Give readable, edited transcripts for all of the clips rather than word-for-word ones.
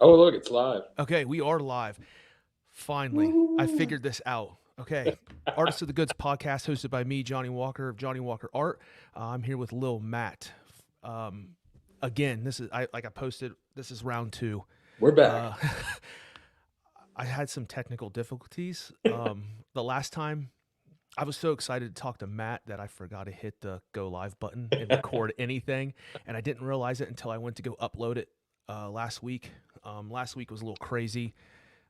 Oh, look, it's live. Okay, we are live. Finally, I Woo. figured this out. Okay, Artists of the Goods podcast hosted by me, Johnny Walker of Johnny Walker Art. I'm here with Lil Matt. Um, Again, this is like I posted. This is round two. We're back. Uh, I had some technical difficulties. The last time I was so excited to talk to Matt that I forgot to hit the go live button and record anything, and I didn't realize it until I went to go upload it last week. Last week was a little crazy.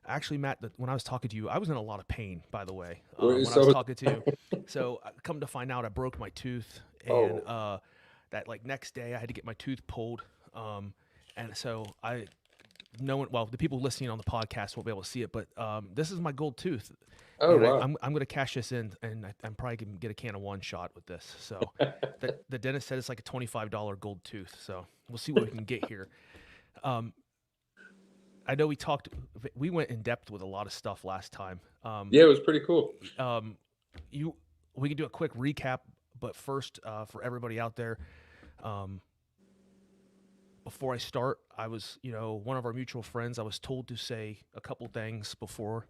Actually, Matt, when I was talking to you, I was in a lot of pain, by the way, when I was So, talking to you. So, come to find out, I broke my tooth, and oh, that like next day, I had to get my tooth pulled. And so no one, well, the people listening on the podcast won't be able to see it, but this is my gold tooth, oh, and wow. I'm going to cash this in, and I'm probably going to get a can of one shot with this. So, the dentist said it's like a $25 gold tooth. So we'll see what we can get here. Um, I know we went in depth with a lot of stuff last time. Yeah, it was pretty cool. Um, you, we can do a quick recap, but first, for everybody out there, um, before I start, I was, one of our mutual friends. I was told to say a couple things before,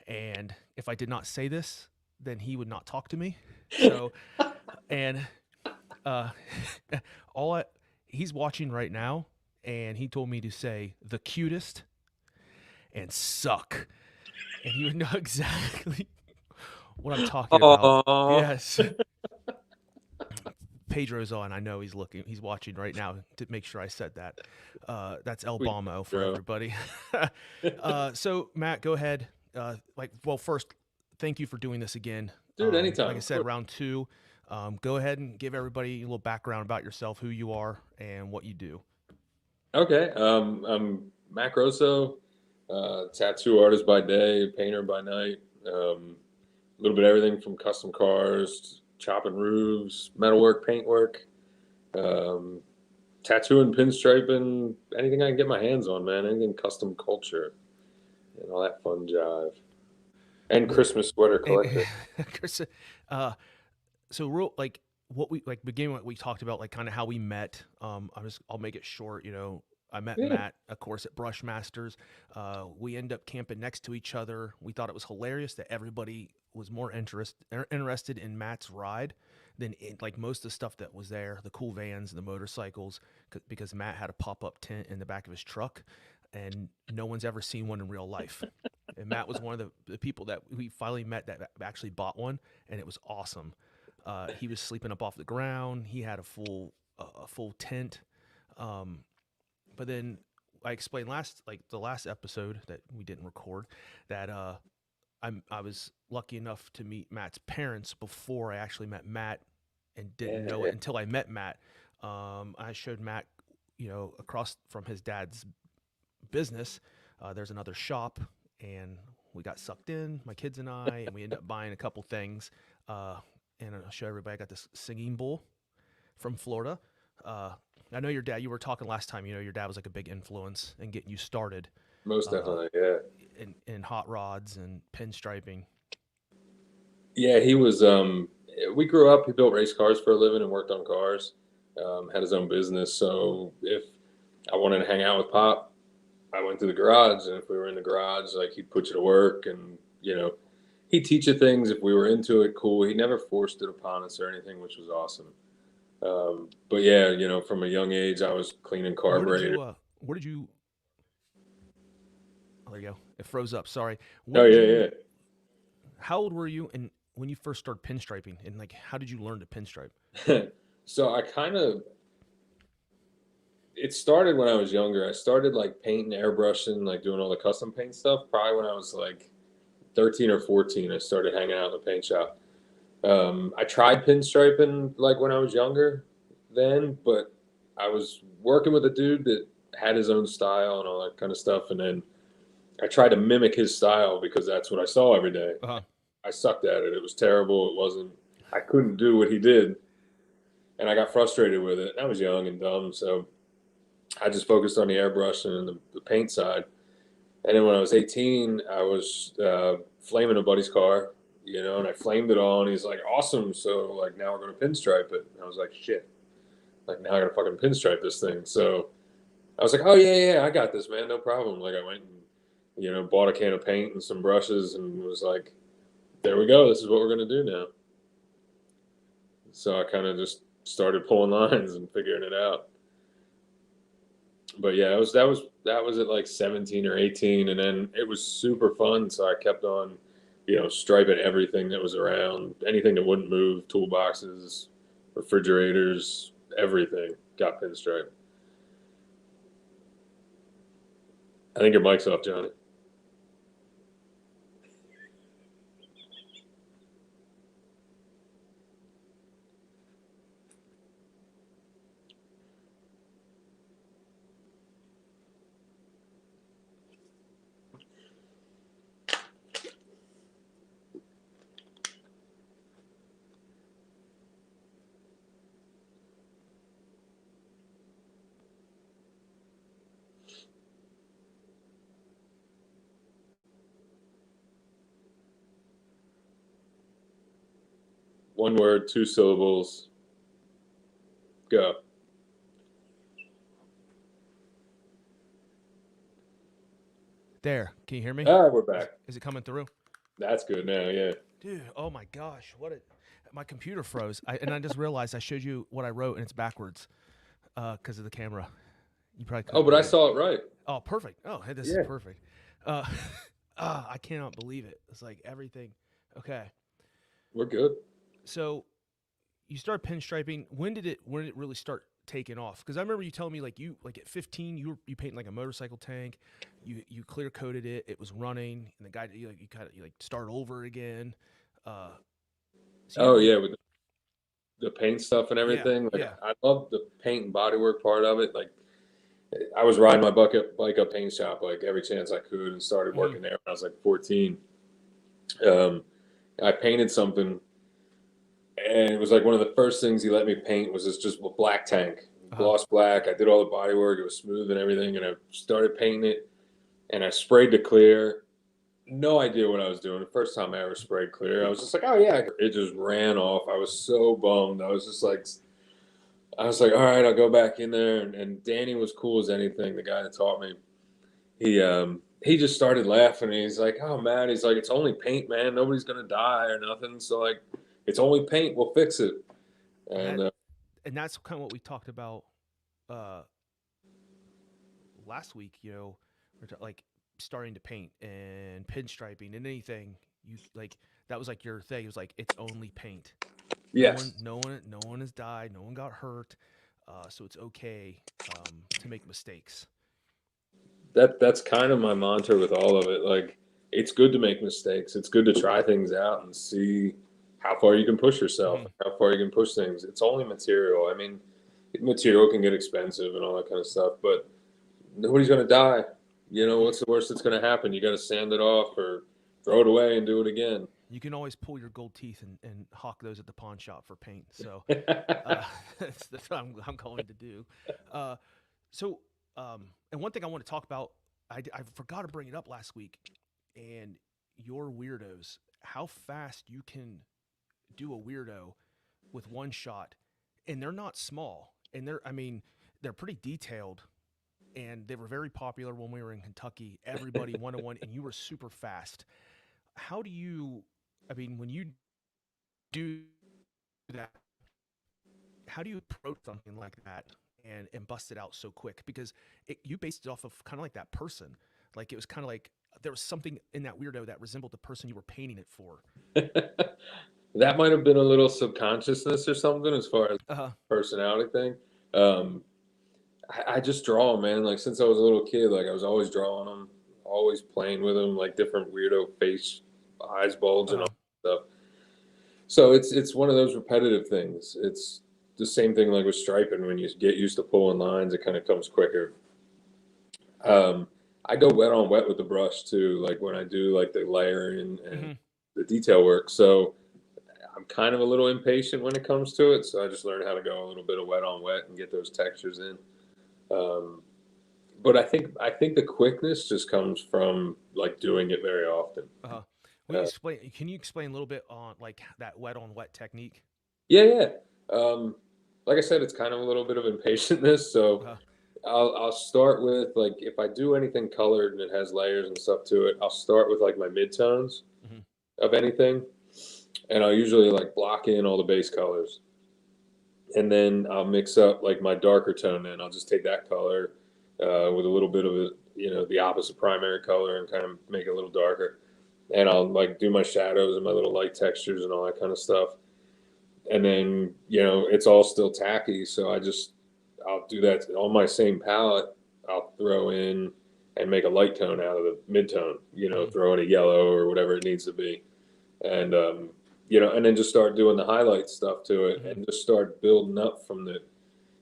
and if I did not say this, then he would not talk to me. So, and uh, all I, he's watching right now, and he told me to say the cutest and suck, and he would know exactly what I'm talking about. Oh, Yes. Pedro's on. I know he's watching right now to make sure I said that. That's El sweet Bamo for bro. everybody. So Matt, go ahead. First, thank you for doing this again. Dude, Like anytime. I Of said, course. round two. Go ahead and give everybody a little background about yourself, who you are, and what you do. Okay. I'm Matt Grosso, tattoo artist by day, painter by night. A little bit of everything from custom cars, chopping roofs, metalwork, paintwork, um, tattooing, pinstriping, anything I can get my hands on, man. Anything custom culture and all that fun jive. And The Christmas sweater collector. Chris, uh, so real like what we like beginning what we talked about, like kind of how we met. I'll make it short. I met Yeah. Matt, of course, at Brushmasters. We end up camping next to each other. We thought it was hilarious that everybody was more interested in Matt's ride than like most of the stuff that was there, the cool vans, the motorcycles, because Matt had a pop up tent in the back of his truck, and no one's ever seen one in real life. And Matt was one of the people that we finally met that actually bought one, and it was awesome. He was sleeping up off the ground. He had a full tent. Um, but then I explained the last episode that we didn't record that I was lucky enough to meet Matt's parents before I actually met Matt, and didn't know Yeah. it until I met Matt. I showed Matt, across from his dad's business, there's another shop, and we got sucked in, my kids and we ended up buying a couple things. Uh, and I'll show everybody. I got this singing bowl from Florida. Uh, I know your dad. You were talking last time. Your dad was like a big influence in getting you started Most uh, definitely. Yeah. in hot rods and pinstriping. Yeah, he was we grew up, he built race cars for a living and worked on cars. Had his own business. So if I wanted to hang out with Pop, I went to the garage, and if we were in the garage, like he'd put you to work, and he'd teach you things if we were into it, cool. He never forced it upon us or anything, which was awesome. But yeah, from a young age I was cleaning Where did carburetors. you? Where did you? Oh, there you go. It froze up. Sorry. Where Oh did yeah, you? How old were you, and when you first started pinstriping, and like how did you learn to pinstripe? yeah. So I kind of it started when I was younger. I started like painting, airbrushing, like doing all the custom paint stuff. Probably when I was like 13 or 14, I started hanging out in the paint shop. I tried pinstriping like when I was younger then, but I was working with a dude that had his own style and all that kind of stuff. And then I tried to mimic his style because that's what I saw every day. Uh I sucked at it. It was terrible. It wasn't, I couldn't do what he did. And I got frustrated with it. I was young and dumb. So I just focused on the airbrush and the paint side. And then when I was 18, I was flaming a buddy's car, and I flamed it all. And he's like, awesome. So, like, now we're going to pinstripe it. And I was like, shit. Like, now I got to fucking pinstripe this thing. So I was like, oh yeah, I got this, man, no problem. Like I went and bought a can of paint and some brushes and was like, there we go. This is what we're gonna do now. So I kind of just started pulling lines and figuring it out. But yeah, that was at like 17 or 18, and then it was super fun. So I kept on, striping everything that was around, anything that wouldn't move, toolboxes, refrigerators, everything got pinstripe. I think your mic's off, Johnny. One word, two syllables, go. There, can you hear me? All right, we're Is back. is it coming through? That's good now. Yeah. Dude, oh my gosh, my computer froze. And I just realized I showed you what I wrote and it's backwards because of the camera. You probably Oh, couldn't but I read it. saw it right. Oh, perfect. Oh, hey, this is Yeah, perfect. Uh, I cannot believe it. It's like everything. Okay, we're good. so you start pinstriping. When did it really start taking off? Because I remember you telling me like at 15 you painting like a motorcycle tank. You clear coated it. It was running, and the guy you kind of like start over again. Uh, so you Oh didn't really. yeah, with the paint stuff and Yeah, everything. Like yeah. I love the paint and bodywork part of it. Like I was riding my bucket bike up paint shop like every chance I could and started Hmm. working there when I was like 14. Um, I painted something and it was like one of the first things he let me paint was this just a black tank, Uh-huh. gloss black. I did all the body work. It was smooth and everything. And I started painting it and I sprayed the clear. No idea what I was doing. The first time I ever sprayed clear, I was just like, oh yeah, it just ran off. I was so bummed. I was like, all right, I'll go back in there. And Danny was cool as anything. The guy that taught me, he just started laughing. And he's like, oh man, he's like, it's only paint, man. Nobody's gonna die or nothing. So like, it's only paint. We'll fix it. And And that and that's kind of what we talked about uh last week. Like starting to paint and pinstriping and anything you like. That was like your thing. It was like it's only paint. yes, No one has died. No one got hurt. So it's okay to make mistakes. that's kind of my mantra with all of it. Like, it's good to make mistakes. It's good to try things out and see how far you can push yourself, Hmm. how far you can push things. It's only material. I mean, material can get expensive and all that kind of stuff, but nobody's going to die. What's the worst that's going to happen? You got to sand it off or throw it away and do it again. You can always pull your gold teeth and hawk those at the pawn shop for paint. So Oh, that's what I'm going to do. Uh, so, and one thing I want to talk about, I forgot to bring it up last week, and your weirdos, how fast you can do a weirdo with one shot, and they're not small, and I mean, they're pretty detailed, and they were very popular when we were in Kentucky. Everybody 101, and you were super fast. How do you, I mean, when you do that, how do you approach something like that and bust it out so quick? Because you based it off of kind of like that person. Like it was kind of like there was something in that weirdo that resembled the person you were painting it for. that might have been a little subconsciousness or something as far as Uh personality thing. Um, I just draw them, man. Like since I was a little kid, like I was always drawing them, always playing with them, like different weirdo face, eyes bulge and all huh. that stuff. So it's one of those repetitive things. It's the same thing like with striping. When you get used to pulling lines, it kind of comes quicker. Um, I go wet on wet with the brush too, like when I do like the layering and Hmm. the detail work. So I'm kind of a little impatient when it comes to it. So I just learned how to go a little bit of wet on wet and get those textures in. Um, but I think the quickness just comes from like doing it very often. Uh huh. Will you Uh, explain? Can you explain a little bit on like that wet on wet technique? yeah, yeah. Like I said, it's kind of a little bit of impatientness. Uh So huh. I'll start with like if I do anything colored and it has layers and stuff to it, I'll start with like my midtones Hmm. of anything, and I'll usually like block in all the base colors, and then I'll mix up like my darker tone. And I'll just take that color with a little bit of it, the opposite primary color, and kind of make it a little darker. And I'll like do my shadows and my little light textures and all that kind of stuff. And then it's all still tacky, so I'll do that on my same palette. I'll throw in and make a light tone out of the mid-tone, Hmm. throw in a yellow or whatever it needs to be. And and then just start doing the highlight stuff to it, Hmm. and just start building up from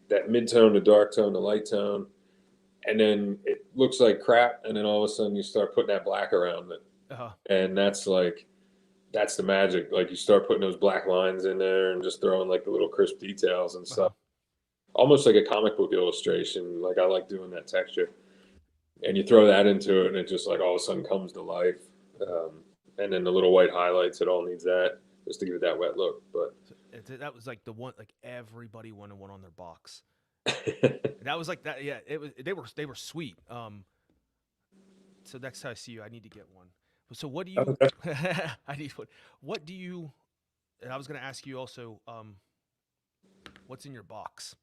that mid-tone to dark tone to light tone. And then it looks like crap, and then all of a sudden you start putting that black around it. Uh-huh. And that's the magic. Like you start putting those black lines in there and just throwing like the little crisp details and Uh-huh. stuff. Almost like a comic book illustration. Like I like doing that texture. And you throw that into it, and it just like all of a sudden comes to life. And then the little white highlights, it all needs that just to give it that wet look. But So that was like the one, like everybody wanted one on their box. okay. That was like that. Yeah, it was. They were sweet. So next time I see you, I need to get one. So what do you? I need one. What do you? And I was going to ask you also, what's in your box?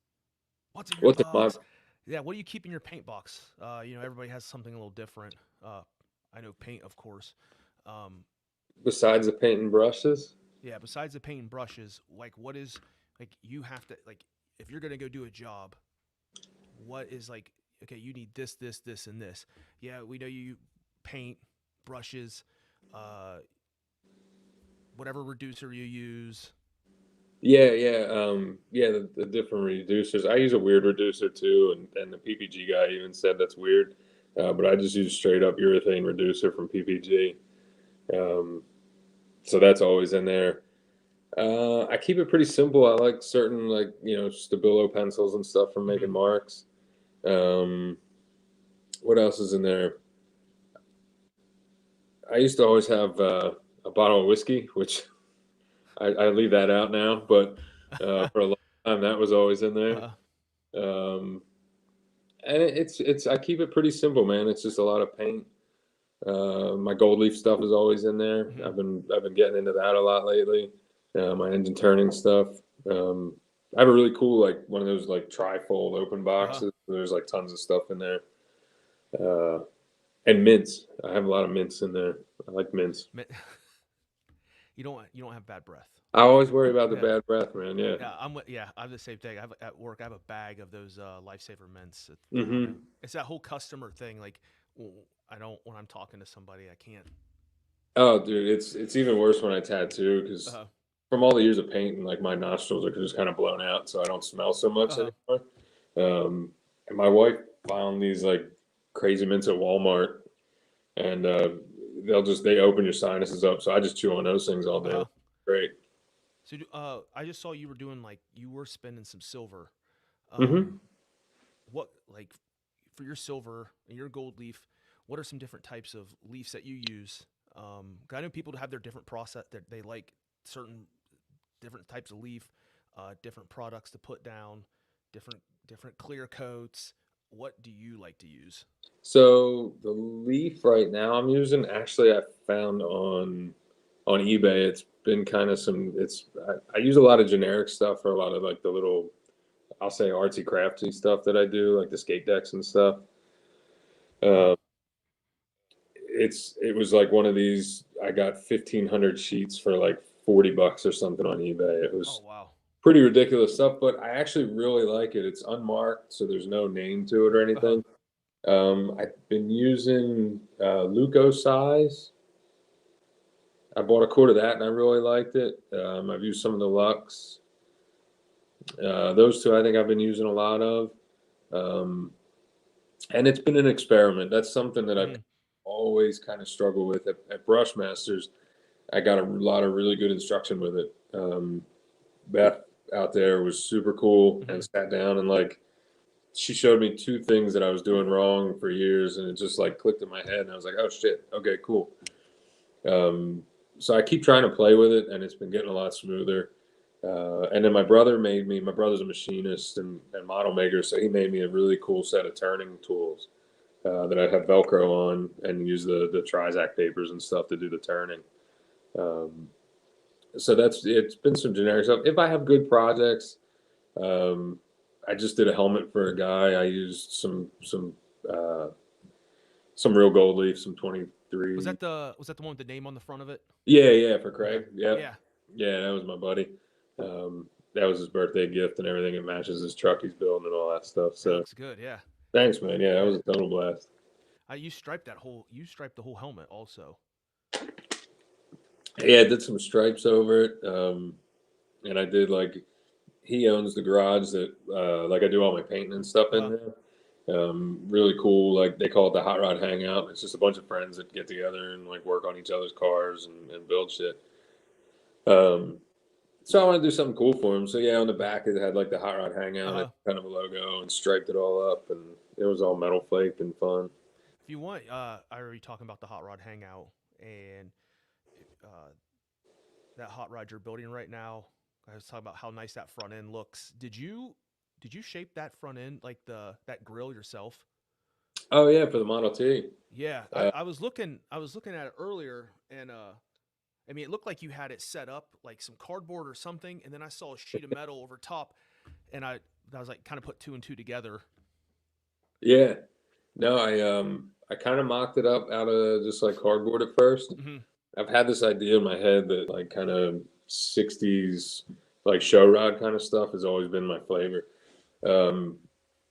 What's in your What's in my box? Yeah, what do you keep in your paint box? Everybody has something a little different. I know paint, of course. Um, besides the paint and brushes? yeah, besides the paint and brushes, like what is like you have to like if you're gonna go do a job, what is like okay, you need this, this, this, and this. Yeah, we know you paint, brushes, uh, whatever reducer you use. Yeah, the different reducers. I use a weird reducer too, and the PPG guy even said that's weird. But I just use straight up urethane reducer from PPG. Um, so that's always in there. I keep it pretty simple. I like certain like Stabilo pencils and stuff from Mm-hmm. making marks. Um, what else is in there? I used to always have a bottle of whiskey, which I leave that out now, but for a long time that was always in there. uh, Um, and it's I keep it pretty simple, man. It's just a lot of paint. My gold leaf stuff is always in there. mm-hmm. I've been getting into that a lot lately. My engine turning stuff. Um, I have a really cool like one of those like tri-fold open Uh, boxes. There's like tons of stuff in there. Uh, and mints. I have a lot of mints in there. I like mints. you don't have bad breath. I always worry about the Yeah. bad breath, man. Yeah. Yeah, I'm the same thing. I have at work. I have a bag of those lifesaver mints. I don't know. Hmm. It's that whole customer thing. Like, I don't when I'm talking to somebody, I can't. Oh, dude, it's even worse when I tattoo because Uh, from all the years of painting, like my nostrils are just kind of blown out, so I don't smell so much uh, anymore. And my wife found these like crazy mints at Walmart, and they open your sinuses up. So I just chew on those things all day long. uh. Great. So, I just saw you were doing like you were spending some silver. Hmm. What like for your silver and your gold leaf? What are some different types of leaves that you use? 'Cause I know people have their different process that they like certain different types of leaf, different products to put down, different clear coats. What do you like to use? So the leaf right now I'm using, actually, I found on eBay. It's been kind of some. I use a lot of generic stuff for a lot of like the little, I'll say, artsy crafty stuff that I do, like the skate decks and stuff. Uh, Uh, it was like one of these. I got 1,500 sheets for like $40 or something on eBay. It oh was wow. pretty ridiculous stuff, but I actually really like it. It's unmarked, so there's no name to it or Uh, anything. I've been using Luco size. I bought a quart of that and I really liked it. I've used some of the Lux. Those two I think I've been using a lot of. Um, and it's been an experiment. That's something that I've mm-hmm, always kind of struggled with at Brushmasters. I got a lot of really good instruction with it. Beth out there was super cool mm-hmm. and sat down and like she showed me two things that I was doing wrong for years, and it just like clicked in my head, and I was like, "Oh shit, okay, cool." Um, so I keep trying to play with it, and it's been getting a lot smoother. And then my brother's a machinist and model maker, so he made me a really cool set of turning tools that I have Velcro on and use the Trizac papers and stuff to do the turning. Um, so it's been some generic stuff. If I have good projects, um, I just did a helmet for a guy. I used uh, some real gold leaf, some Was 23. that the one with the name on the front of it? Yeah, yeah, for Okay. Craig. Yep. Yeah. Yeah, that was my buddy. That was his birthday gift and everything. It matches his truck he's building and all that stuff. It So looks good. Yeah. thanks, man. Yeah, that Yeah. was a total blast. You striped the whole helmet also. Yeah, I did some stripes over it. And I did like he owns the garage that like I do all my painting and stuff in Uh-huh. there. Really cool. Like they call it the Hot Rod Hangout. It's just a bunch of friends that get together and like work on each other's cars and build shit. Um, so I want to do something cool for him. So yeah, on the back it had like the Hot Rod Hangout, Uh-huh. kind of a logo, and striped it all up, and it was all metal flake and fun. If you want, I already talking about the hot rod hangout and uh, that hot rod you're building right now. I was talking about how nice that front end looks. Did you shape that front end like that grill yourself? Oh yeah, for the Model T. Yeah, Uh, I was looking at it earlier, and I mean, it looked like you had it set up like some cardboard or something, and then I saw a sheet of metal over top, and I was like, kind of put two and two together. yeah, no, I kind of mocked it up out of just like cardboard at first. Hmm. I've had this idea in my head that like kind of 60s like show rod kind of stuff has always been my flavor. Um,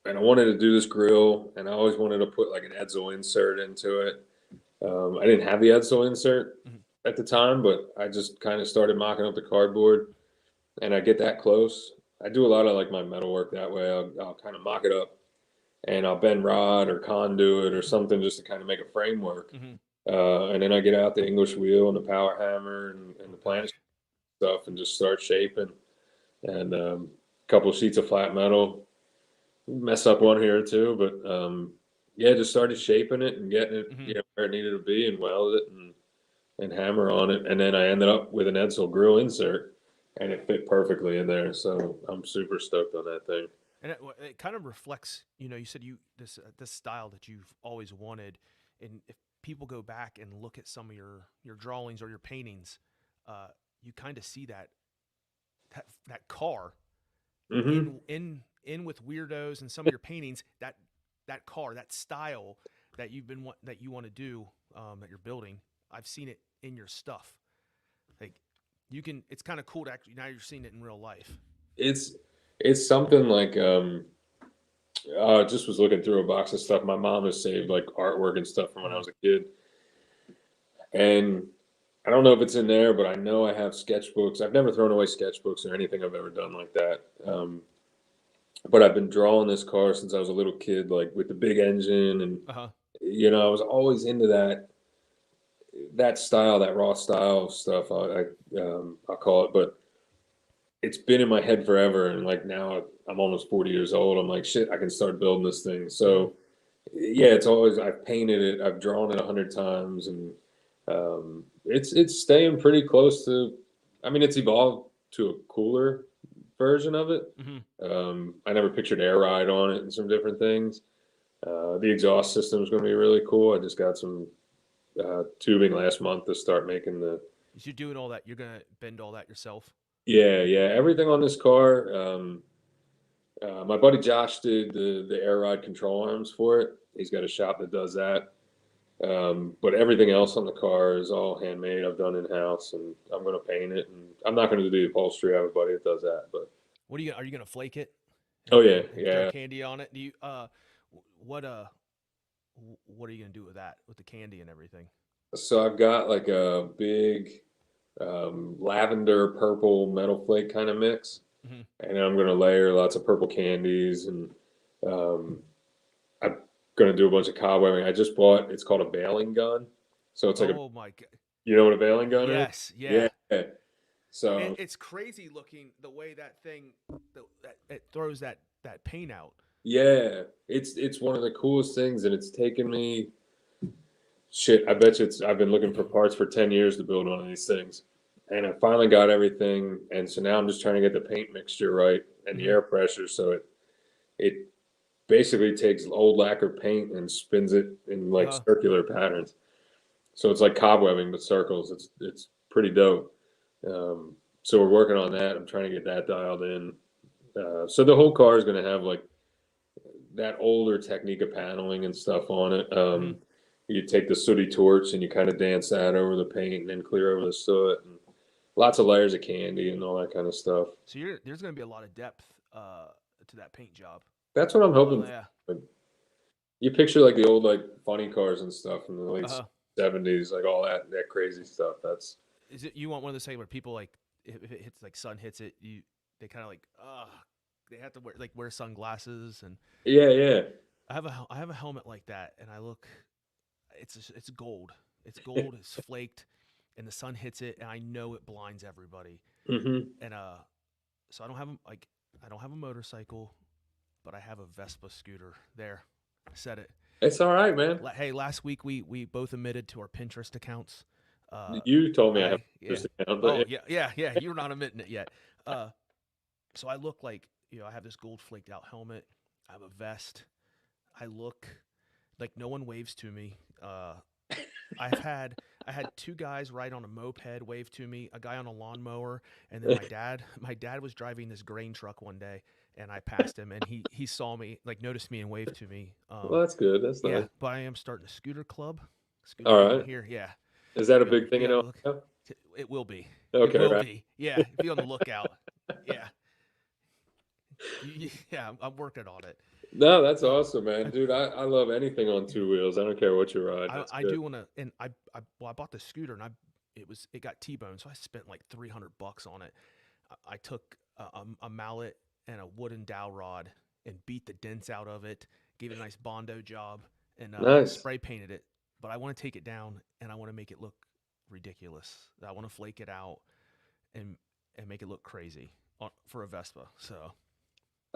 and I wanted to do this grill, and I always wanted to put like an Edsel insert into it. I didn't have the Edsel insert Hmm. at the time, but I just kind of started mocking up the cardboard, and I get that close. I do a lot of like my metal work that way. I'll kind of mock it up, and I'll bend rod or conduit or something just to kind of make a framework. Hmm. And then I get out the English wheel and the power hammer and the Okay. planet stuff and just start shaping. And a couple of sheets of flat metal, mess up one here or two, but yeah, just started shaping it and getting it, Hmm. where it needed to be and weld it and hammer on it. And then I ended up with an Edsel grill insert, and it fit perfectly in there. So I'm super stoked on that thing. And it kind of reflects, you said this style that you've always wanted, and if people go back and look at some of your drawings or your paintings, uh, you kind of see that car Hmm. in with weirdos and some of your paintings, that car, that style that you want to do, that you're building. I've seen it in your stuff. Like, it's kind of cool to actually now you're seeing it in real life. It's it's something like just was looking through a box of stuff. My mom has saved like artwork and stuff from when I Hmm. was a kid, and I don't know if it's in there, but I know I have sketchbooks. I've never thrown away sketchbooks or anything I've ever done like that. But I've been drawing this car since I was a little kid, like with the big engine, and Uh huh. I was always into that style, that raw style stuff. I'll call it, but it's been in my head forever, and like now I'm almost 40 years old. I'm like, shit, I can start building this thing. Hmm. So yeah, it's always I've painted it, I've drawn it 100 times, and it's staying pretty close to. I mean, it's evolved to a cooler version of it. Hmm. I never pictured air ride on it and some different things. The exhaust system is going to be really cool. I just got some tubing last month to start making the. You're doing all that. You're gonna bend all that yourself. Yeah, yeah, everything on this car. My buddy Josh did the air ride control arms for it. He's got a shop that does that. But everything else on the car is all handmade. I've done in house, and I'm going to paint it. And I'm not going to do the upholstery. I have a buddy that does that. But Are you gonna flake it oh yeah, and throw yeah. candy on it? Do you what what are you gonna do with that with the candy and everything? So I've got like a big lavender purple metal flake kind of mix, Hmm. and I'm going to layer lots of purple candies, and um, I'm going to do a bunch of cobwebbing. I just bought. It's called a baling gun. So it's like a Oh my god! you know what a baling gun is? Yes, Yeah. yeah. So It's crazy looking the way that thing that it throws that paint out. yeah, it's one of the coolest things, and it's taken me shit. I bet you it's. I've been looking for parts for 10 years to build one of these things. and I finally got everything. And so now I'm just trying to get the paint mixture right and the Hmm. air pressure so it basically takes old lacquer paint and spins it in like Uh, circular patterns. So it's like cobwebbing but circles. It's pretty dope. So we're working on that. I'm trying to get that dialed in. So the whole car is going to have like that older technique of paneling and stuff on it. mhm. You take the sooty torch and you kind of dance that over the paint and then clear over the soot and lots of layers of candy and all that kind of stuff. So there's going to be a lot of depth to that paint job. That's what I'm Oh hoping yeah. for. You picture like the old like funny cars and stuff from the late Uh, '70s, like all that crazy stuff. That's is it you want one of those things where people like if it hits like sun hits it, they kind of like they have to wear sunglasses and yeah, yeah. I have a helmet like that and I look it's gold. It's gold, it's flaked and the sun hits it and I know it blinds everybody. Hmm. And so I don't have a motorcycle, but I have a Vespa scooter. There. I said it. It's all right, man. Hey, last week we both admitted to our Pinterest accounts. Uh, You told me I have I a yeah. Pinterest account, but Oh yeah. yeah. You're not admitting it yet. Uh, so I look like I have this gold flaked out helmet. I have a vest. I look like no one waves to me. I've had I had two guys ride on a moped wave to me, a guy on a lawnmower, and then my dad was driving this grain truck one day, and I passed him, and he saw me, like noticed me and waved to me. Well, that's good. That's Yeah, nice. but I am starting a scooter club, scooter All gang right. here. Yeah, Is that a big thing be in on the look. Ohio? It will be. It Okay, will right. be. Yeah, be on the lookout. Yeah, yeah. I'm working on it. No, that's Uh, awesome, man. I Dude, I love anything on two wheels. I don't care what you ride. That's I good. do want to, and I bought the scooter and it got T-boned, so I spent like $300 on it. I took a mallet and a wooden dowel rod and beat the dents out of it, gave it a nice bondo job, and Nice. spray painted it. But I want to take it down and I want to make it look ridiculous. I want to flake it out and make it look crazy for a Vespa. So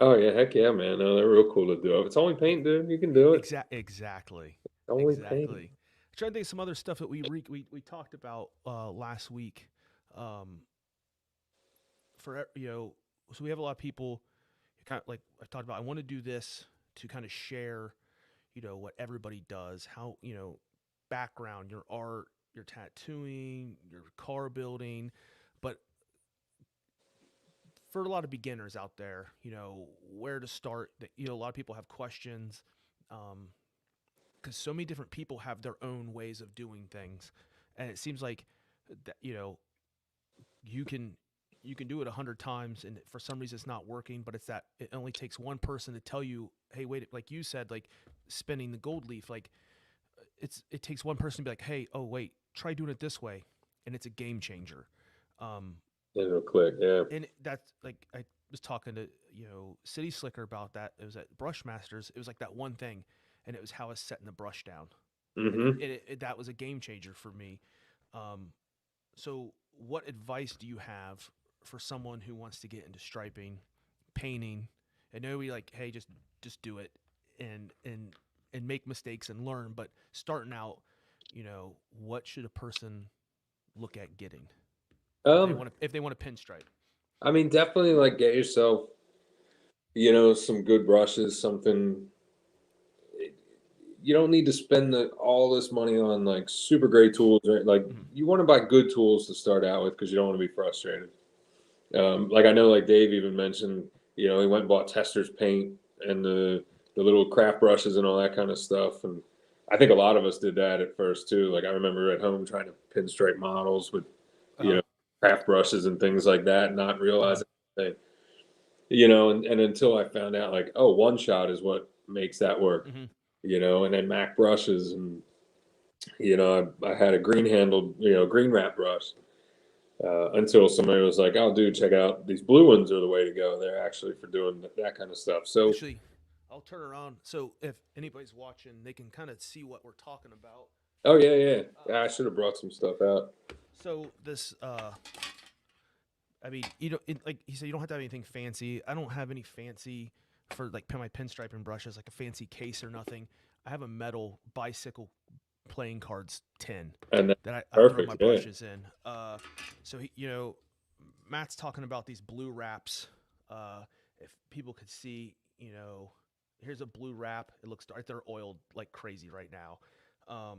Oh yeah, heck yeah, man. No, they're real cool to do. If it's only yeah, paint, dude, you can do it. exactly, Only paint. exactly. I'm trying to think of some other stuff that we talked about last week. Um, so we have a lot of people kind of like I talked about. I want to do this to kind of share, what everybody does, how background, your art, your tattooing, your car building, but for a lot of beginners out there, where to start. That a lot of people have questions, because so many different people have their own ways of doing things, and it seems like that you can do it 100 times and for some reason it's not working, but it's that it only takes one person to tell you, hey, wait, like you said, like spinning the gold leaf, like it takes one person to be like, hey, oh wait, try doing it this way, and it's a game changer. um It'll click. Yeah. and that's like I was talking to City Slicker about that. It was at Brush Masters. It was like that one thing, and it was how I was setting the brush down, and Mm-hmm. that was a game changer for me. um So, what advice do you have for someone who wants to get into striping, painting? I know we like, hey, just do it and make mistakes and learn. But starting out, what should a person look at getting Um, if they want to pinstripe? I mean, definitely like get yourself, some good brushes, something you don't need to spend all this money on like super great tools, right? Like Mm-hmm. you want to buy good tools to start out with because you don't want to be frustrated. Like I know, like Dave even mentioned, he went and bought Tester's paint and the little craft brushes and all that kind of stuff. And I think a lot of us did that at first too. Like I remember at home trying to pinstripe models with, you Uh know, craft brushes and things like that, not huh. realizing anything, and until I found out like, oh, one shot is what makes that work, Mm-hmm. and then Mac brushes and I had a green handled, green wrap brush until somebody was like, "Oh, dude, check out these blue ones are the way to go. They're actually for doing that kind of stuff." So, Actually, I'll turn around so if anybody's watching, they can kind of see what we're talking about. oh yeah, yeah, Uh, yeah, I should have brought some stuff out. so this I mean, like he said, you don't have to have anything fancy. I don't have any fancy for like my pinstriping brushes, like a fancy case or nothing. I have a metal bicycle playing cards tin And that's that I throw my perfect. Yeah. brushes in. So Matt's talking about these blue wraps. If people could see, here's a blue wrap. It looks like they're oiled like crazy right now. Um,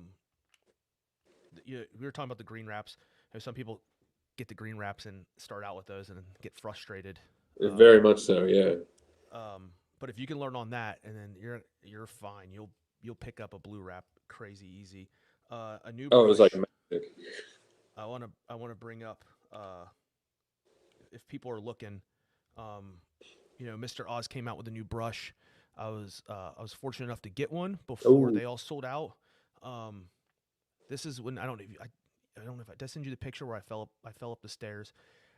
we were talking about the green wraps. Some people get the green wraps and start out with those and then get frustrated. Uh, Very much so. Yeah. but if you can learn on that, and then you're fine. You'll pick up a blue wrap crazy easy. A new Oh, it was like brush. magic. I want to bring up. If people are looking, um, Mr. Oz came out with a new brush. I was fortunate enough to get one before Oh, they all sold out. Um, this is when I don't know if I don't know if I did I send you the picture where I fell up the stairs.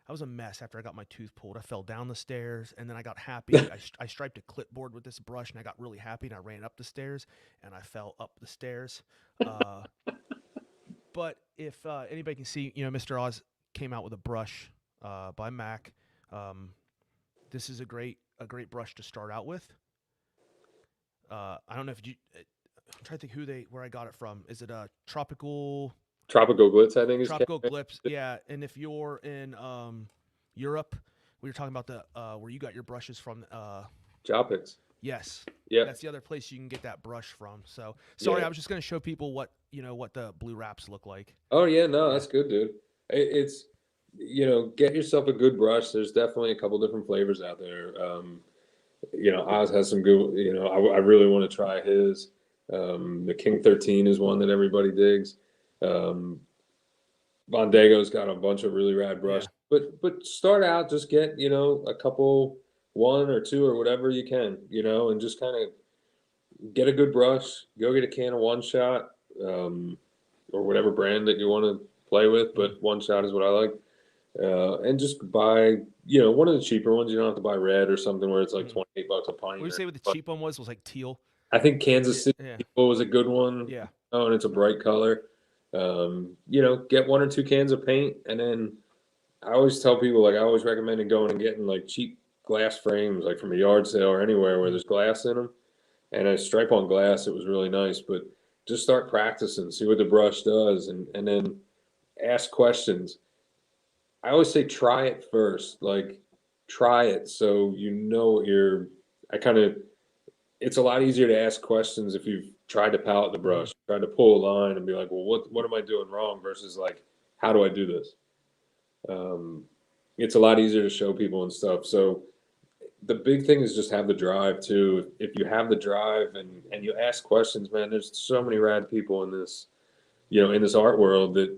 I was a mess after I got my tooth pulled. I fell down the stairs and then I got happy. I striped a clipboard with this brush and I got really happy and I ran up the stairs and I fell up the stairs. Uh, but if anybody can see, Mr. Oz came out with a brush by Mac. Um, this is a great brush to start out with. I don't know if you. I'm trying to think where I got it from. Is it a tropical glitz, I think is tropical glips? Yeah, and if you're in Europe, we were talking about the where you got your brushes from. Jopics. Yes, Yep. that's the other place you can get that brush from. So sorry, Yeah. I was just going to show people what the blue wraps look like. Oh yeah, no, Yeah. that's good, dude. It's get yourself a good brush. There's definitely a couple different flavors out there. Oz has some good. I really want to try his. The King 13 is one that everybody digs. Um, Bondego's got a bunch of really rad brushes. Yeah. But start out, just get a couple, one or two or whatever you can, and just kind of get a good brush. Go get a can of One Shot, or whatever brand that you want to play with. Mm. But One Shot is what I like. And just buy, one of the cheaper ones. You don't have to buy red or something where it's like Mm. 28 bucks a What do pint. you say? What the cheap one was like teal. I think Kansas City Yeah. was a good one. Yeah. Oh, and it's a bright color. Get one or two cans of paint, and then I always tell people, like, I always recommend going and getting like cheap glass frames, like from a yard sale or anywhere where Mm. there's glass in them. And a stripe on glass, it was really nice. But just start practicing, see what the brush does, and then ask questions. I always say try it first, like try it so you know what you're. I kind of it's a lot easier to ask questions if you've tried to palette the Mm-hmm. brush, tried to pull a line and be like, well, what am I doing wrong versus like, how do I do this? Um, it's a lot easier to show people and stuff. So the big thing is just have the drive too. If you have the drive and you ask questions, man, there's so many rad people in this, in this art world that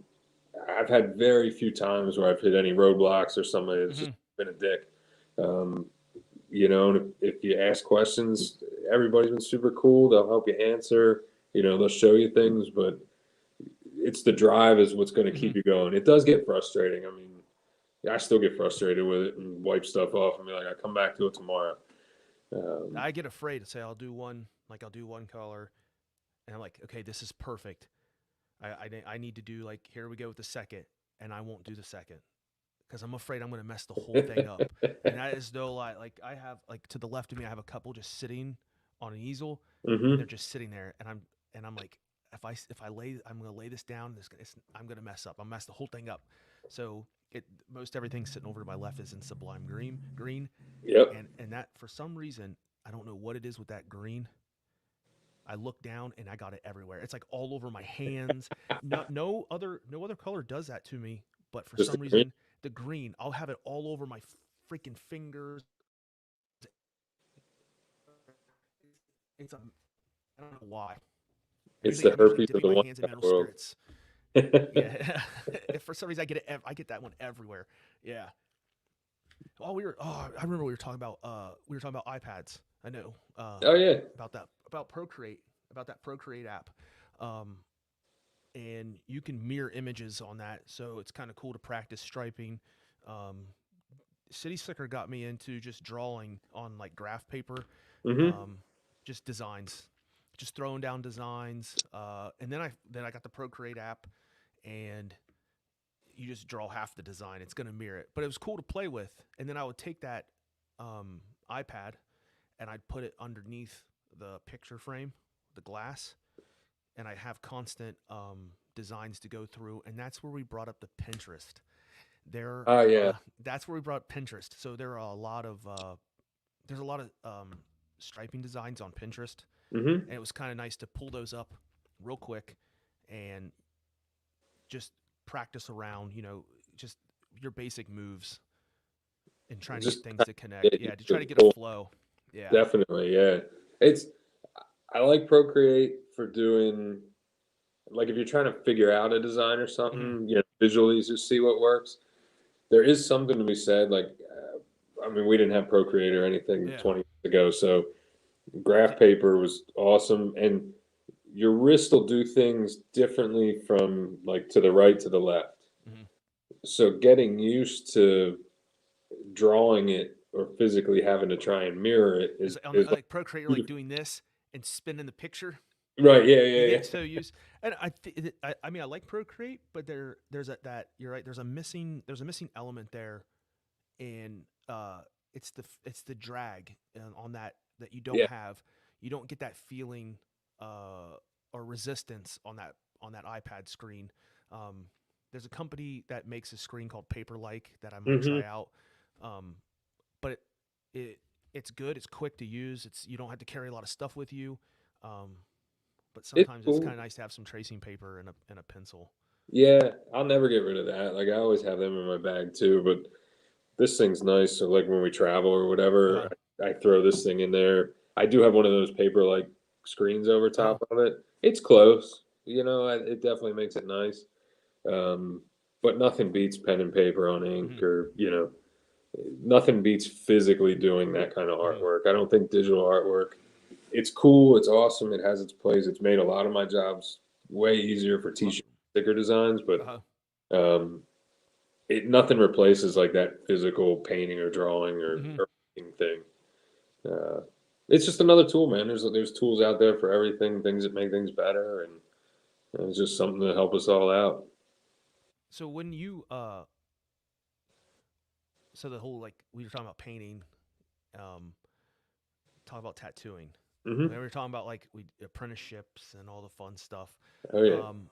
I've had very few times where I've hit any roadblocks or somebody that's just Mm-hmm. been a dick. Um, and if you ask questions, everybody's been super cool. They'll help you answer. They'll show you things, but it's the drive is what's going to Mm-hmm. keep you going. It does get frustrating. I mean, I still get frustrated with it and wipe stuff off and be like, I come back to it tomorrow. Um, I get afraid to say I'll do one color, and I'm like, okay, this is perfect. I need to do like here we go with the second, and I won't do the second because I'm afraid I'm going to mess the whole thing up. And that is no lie. Like I have like to the left of me, I have a couple just sitting on an easel, and they're hmm just sitting there, and I'm like, I'm going to lay this down. I'm going to mess up. I'll mess the whole thing up. So most everything sitting over to my left is in sublime green, Yep. and that for some reason I don't know what it is with that green. I look down and I got it everywhere. It's like all over my hands. No other color does that to me, but for Just the some green. reason the green, I'll have it all over my freaking fingers. It's a I don't know why. It's the I'm usually herpes of dipping the my one hands in shot mineral world. spirits. Yeah. If for some reason I get it, I get that one everywhere. Yeah. I remember we were talking about iPads. I know Oh yeah. about Procreate about that Procreate app. Um, and you can mirror images on that, so it's kind of cool to practice striping. Um, City Slicker got me into just drawing on like graph paper, hmm um, just designs, just throwing down designs, and then I got the Procreate app, and you just draw half the design. It's gonna mirror it, but it was cool to play with. And then I would take that iPad and I'd put it underneath the picture frame, the glass, and I have constant designs to go through, and that's where we brought up the Pinterest. There, Oh yeah. that's where we brought Pinterest. So there are a lot of there's a lot of striping designs on Pinterest, Hmm. and it was kind of nice to pull those up real quick and just practice around, just your basic moves and trying to get Just things kind to of connect. get Yeah, used to to try the to get a tool. flow. Yeah. Definitely, yeah. It's I like Procreate for doing, like, if you're trying to figure out a design or Hmm. something, visually just see what works. There is something to be said, like, I mean, we didn't have Procreate or anything Yeah. 20 years ago, so D- graph paper was awesome, and your wrist will do things differently from like to the right to the left. mhm. So getting used to drawing it or physically having to try and mirror it It's is on is like Procreate, you're like like, doing this and spinning the picture. right, yeah, You yeah, get so used, and I mean, I like Procreate, but there's that you're right. There's a missing element there, and it's the drag on that you don't yeah. have. You don't get that feeling uh, or resistance on that iPad screen. Um, there's a company that makes a screen called Paperlike that I might Hmm. try out, um, but it it's good. It's quick to use. It's you don't have to carry a lot of stuff with you. Um, but It's sometimes it's kind cool. of nice to have some tracing paper and a pencil. Yeah, I'll never get rid of that. Like, I always have them in my bag too, but this thing's nice. So like when we travel or whatever, Uh I throw this thing in there. I do have one of those paper like screens over huh. top of it. It's close, it definitely makes it nice. Um, but nothing beats pen and paper on ink, Hmm. or nothing beats physically doing that kind of Hmm. artwork. I don't think digital artwork. It's cool. It's awesome. It has its place. It's made a lot of my jobs way easier for Well, t-shirt sticker designs, but uh um, it nothing replaces like that physical painting or drawing hmm. or making thing. Uh, it's just another tool, man. There's tools out there for everything, things that make things better, and it's just something to help us all out. So when you so the whole like we were talking about painting, um, talk about tattooing. When we Hmm. were talking about like we apprenticeships and all the fun stuff. Oh yeah, Um,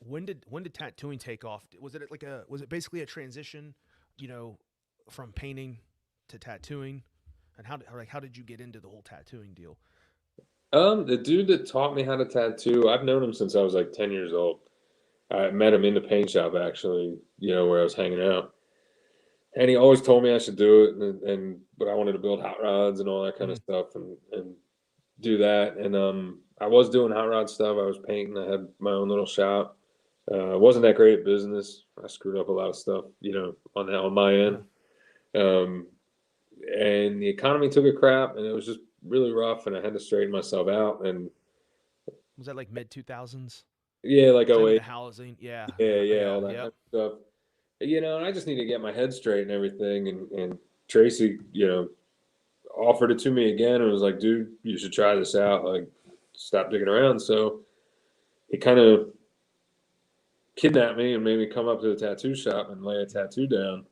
when did tattooing take off? Was it basically a transition, you know, from painting to tattooing? And how did you get into the whole tattooing deal? the dude that taught me how to tattoo, I've known him since I was like 10 years old. I met him in the paint shop actually, where I was hanging out, and he always told me I should do it, and but I wanted to build hot rods and all that kind of Hmm. stuff, and do that. And I was doing hot rod stuff. I was painting. I had my own little shop. Wasn't that great at business. I screwed up a lot of stuff, on my end. Uh, Um, and the economy took a crap, and it was just really rough. And I had to straighten myself out. And was that like mid 2000s? yeah, like Because I oh know the 08, housing. Yeah, yeah, yeah, yeah, all that kind yep. of stuff. And I just need to get my head straight and everything. And Tracy, offered it to me again and was like, dude, you should try this out. Like, stop digging around. So he kind of kidnapped me and made me come up to the tattoo shop and lay a tattoo down.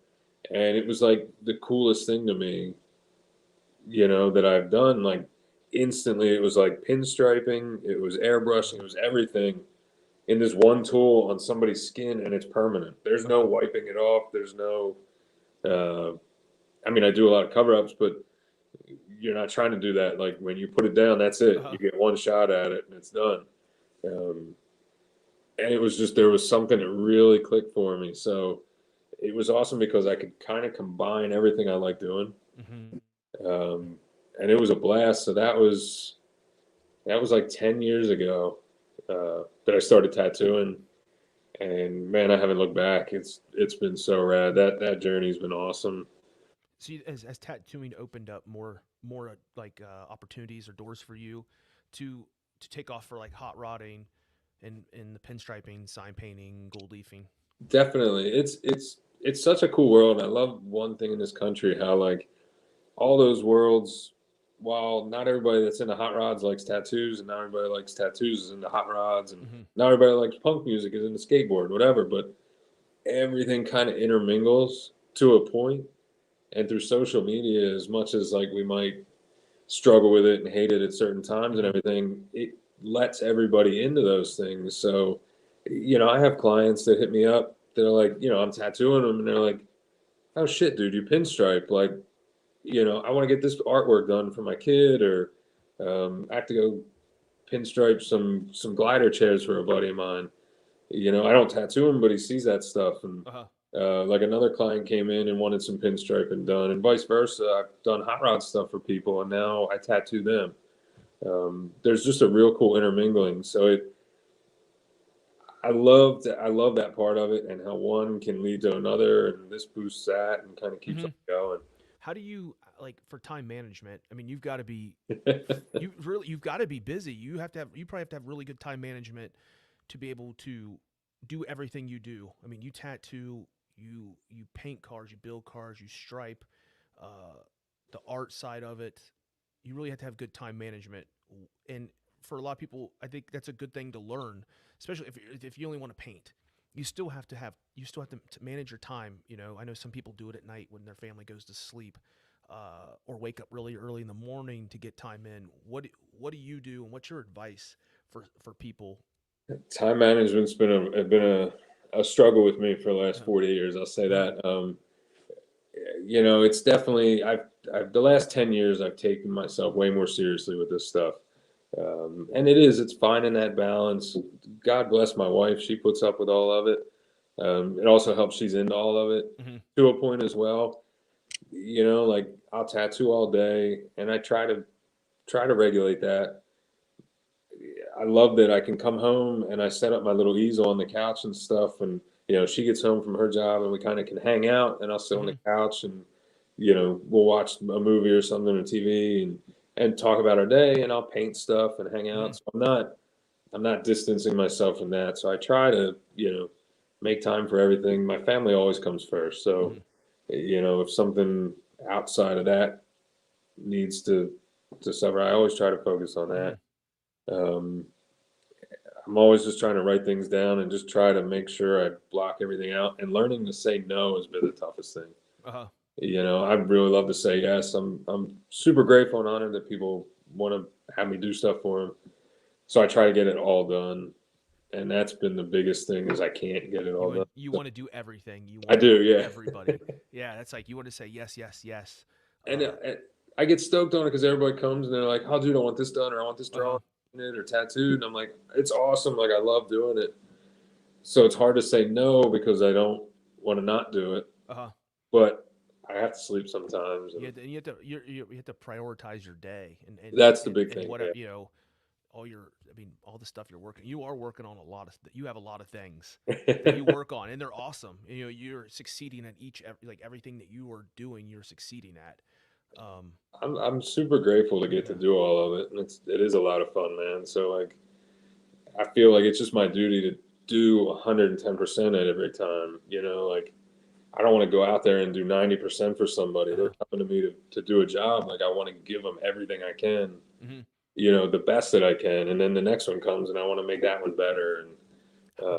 And it was like the coolest thing to me, that I've done. Like, instantly, it was like pinstriping, it was airbrushing, it was everything in this one tool on somebody's skin, and it's permanent. There's no Uh-huh. wiping it off. There's no, uh, I mean, I do a lot of cover ups, but you're not trying to do that. Like, when you put it down, that's it. Uh-huh. You get one shot at it and it's done. Um, and it was just, there was something that really clicked for me. So it was awesome because I could kind of combine everything I like doing. Hmm. Um, and it was a blast. So that was like 10 years ago, that I started tattooing, and man, I haven't looked back. It's been so rad. That journey's been awesome. See, as tattooing opened up more like opportunities or doors for you to take off for like hot rodding and the pinstriping, sign painting, gold leafing. Definitely. It's such a cool world. I love one thing in this country, how like all those worlds, while not everybody that's into hot rods likes tattoos, and not everybody likes tattoos is into hot rods, and Hmm. not everybody likes punk music is into skateboard, whatever, but everything kind of intermingles to a point. And through social media, as much as like we might struggle with it and hate it at certain times and Hmm. everything, lets everybody into those things. So, I have clients that hit me up. They're like, I'm tattooing them, and they're like, "Oh shit, dude, you pinstripe. Like, I want to get this artwork done for my kid, or I have to go pinstripe some glider chairs for a buddy of mine. I don't tattoo him, but he sees that stuff, and Uh-huh. like another client came in and wanted some pinstriping done, and vice versa. I've done hot rod stuff for people, and now I tattoo them. There's just a real cool intermingling. So I love that part of it, and how one can lead to another, and this boosts that, and kind of keeps on Mhm. going. How do you like for time management? I mean, you've got to be busy. You probably have to have really good time management to be able to do everything you do. I mean, you tattoo, you paint cars, you build cars, you stripe, uh, the art side of it. You really have to have good time management, and for a lot of people, I think that's a good thing to learn, especially if you only want to paint. You still have to manage your time. I know some people do it at night when their family goes to sleep, or wake up really early in the morning to get time in. What do you do, and what's your advice for people? Time management's been a struggle with me for the last Uh, 40 years. I'll say mm, that. It's definitely I've the last 10 years I've taken myself way more seriously with this stuff. And it's finding that balance. God bless my wife. She puts up with all of it. It also helps she's into all of it mhm, to a point as well. Like I'll tattoo all day, and I try to regulate that. I love that I can come home and I set up my little easel on the couch and stuff, and she gets home from her job and we kind of can hang out, and I'll sit on the mhm, couch, and we'll watch a movie or something on TV, and talk about our day, and I'll paint stuff and hang out. mhm, So I'm not distancing myself from that. So I try to make time for everything. My family always comes first. So mhm, if something outside of that needs to suffer, I always try to focus on that. mhm. Um, I'm always just trying to write things down and just try to make sure I block everything out. And learning to say no has been the toughest thing. Uh-huh. I really love to say yes. I'm super grateful and honored that people want to have me do stuff for them. So I try to get it all done, and that's been the biggest thing is I can't get it all done. You So want to do everything. You I want to do, help yeah. everybody. Yeah, that's like you want to say yes, yes, yes. and, Uh, I get stoked on it because everybody comes and they're like, "Oh, dude, I want this done, or I want this drawn uh-huh. it or tattooed." And I'm like, "It's awesome! Like I love doing it." So it's hard to say no because I don't want to not do it, Uh-huh. but I have to sleep sometimes, and You have to you have to prioritize your day that's the big and thing. whatever, Yeah. all your I mean all the stuff you are working on you have a lot of things that you work on, and they're awesome. You're succeeding at like everything that you are doing, you're succeeding at. Um I'm super grateful to get to yeah. do all of it, and it is a lot of fun, man. So like I feel like it's just my duty to do 110% at every time. Like I don't want to go out there and do 90% for somebody. They're Uh-huh. coming to me to do a job. Like I want to give them everything I can, Mhm. the best that I can, and then the next one comes, and I want to make that one better. And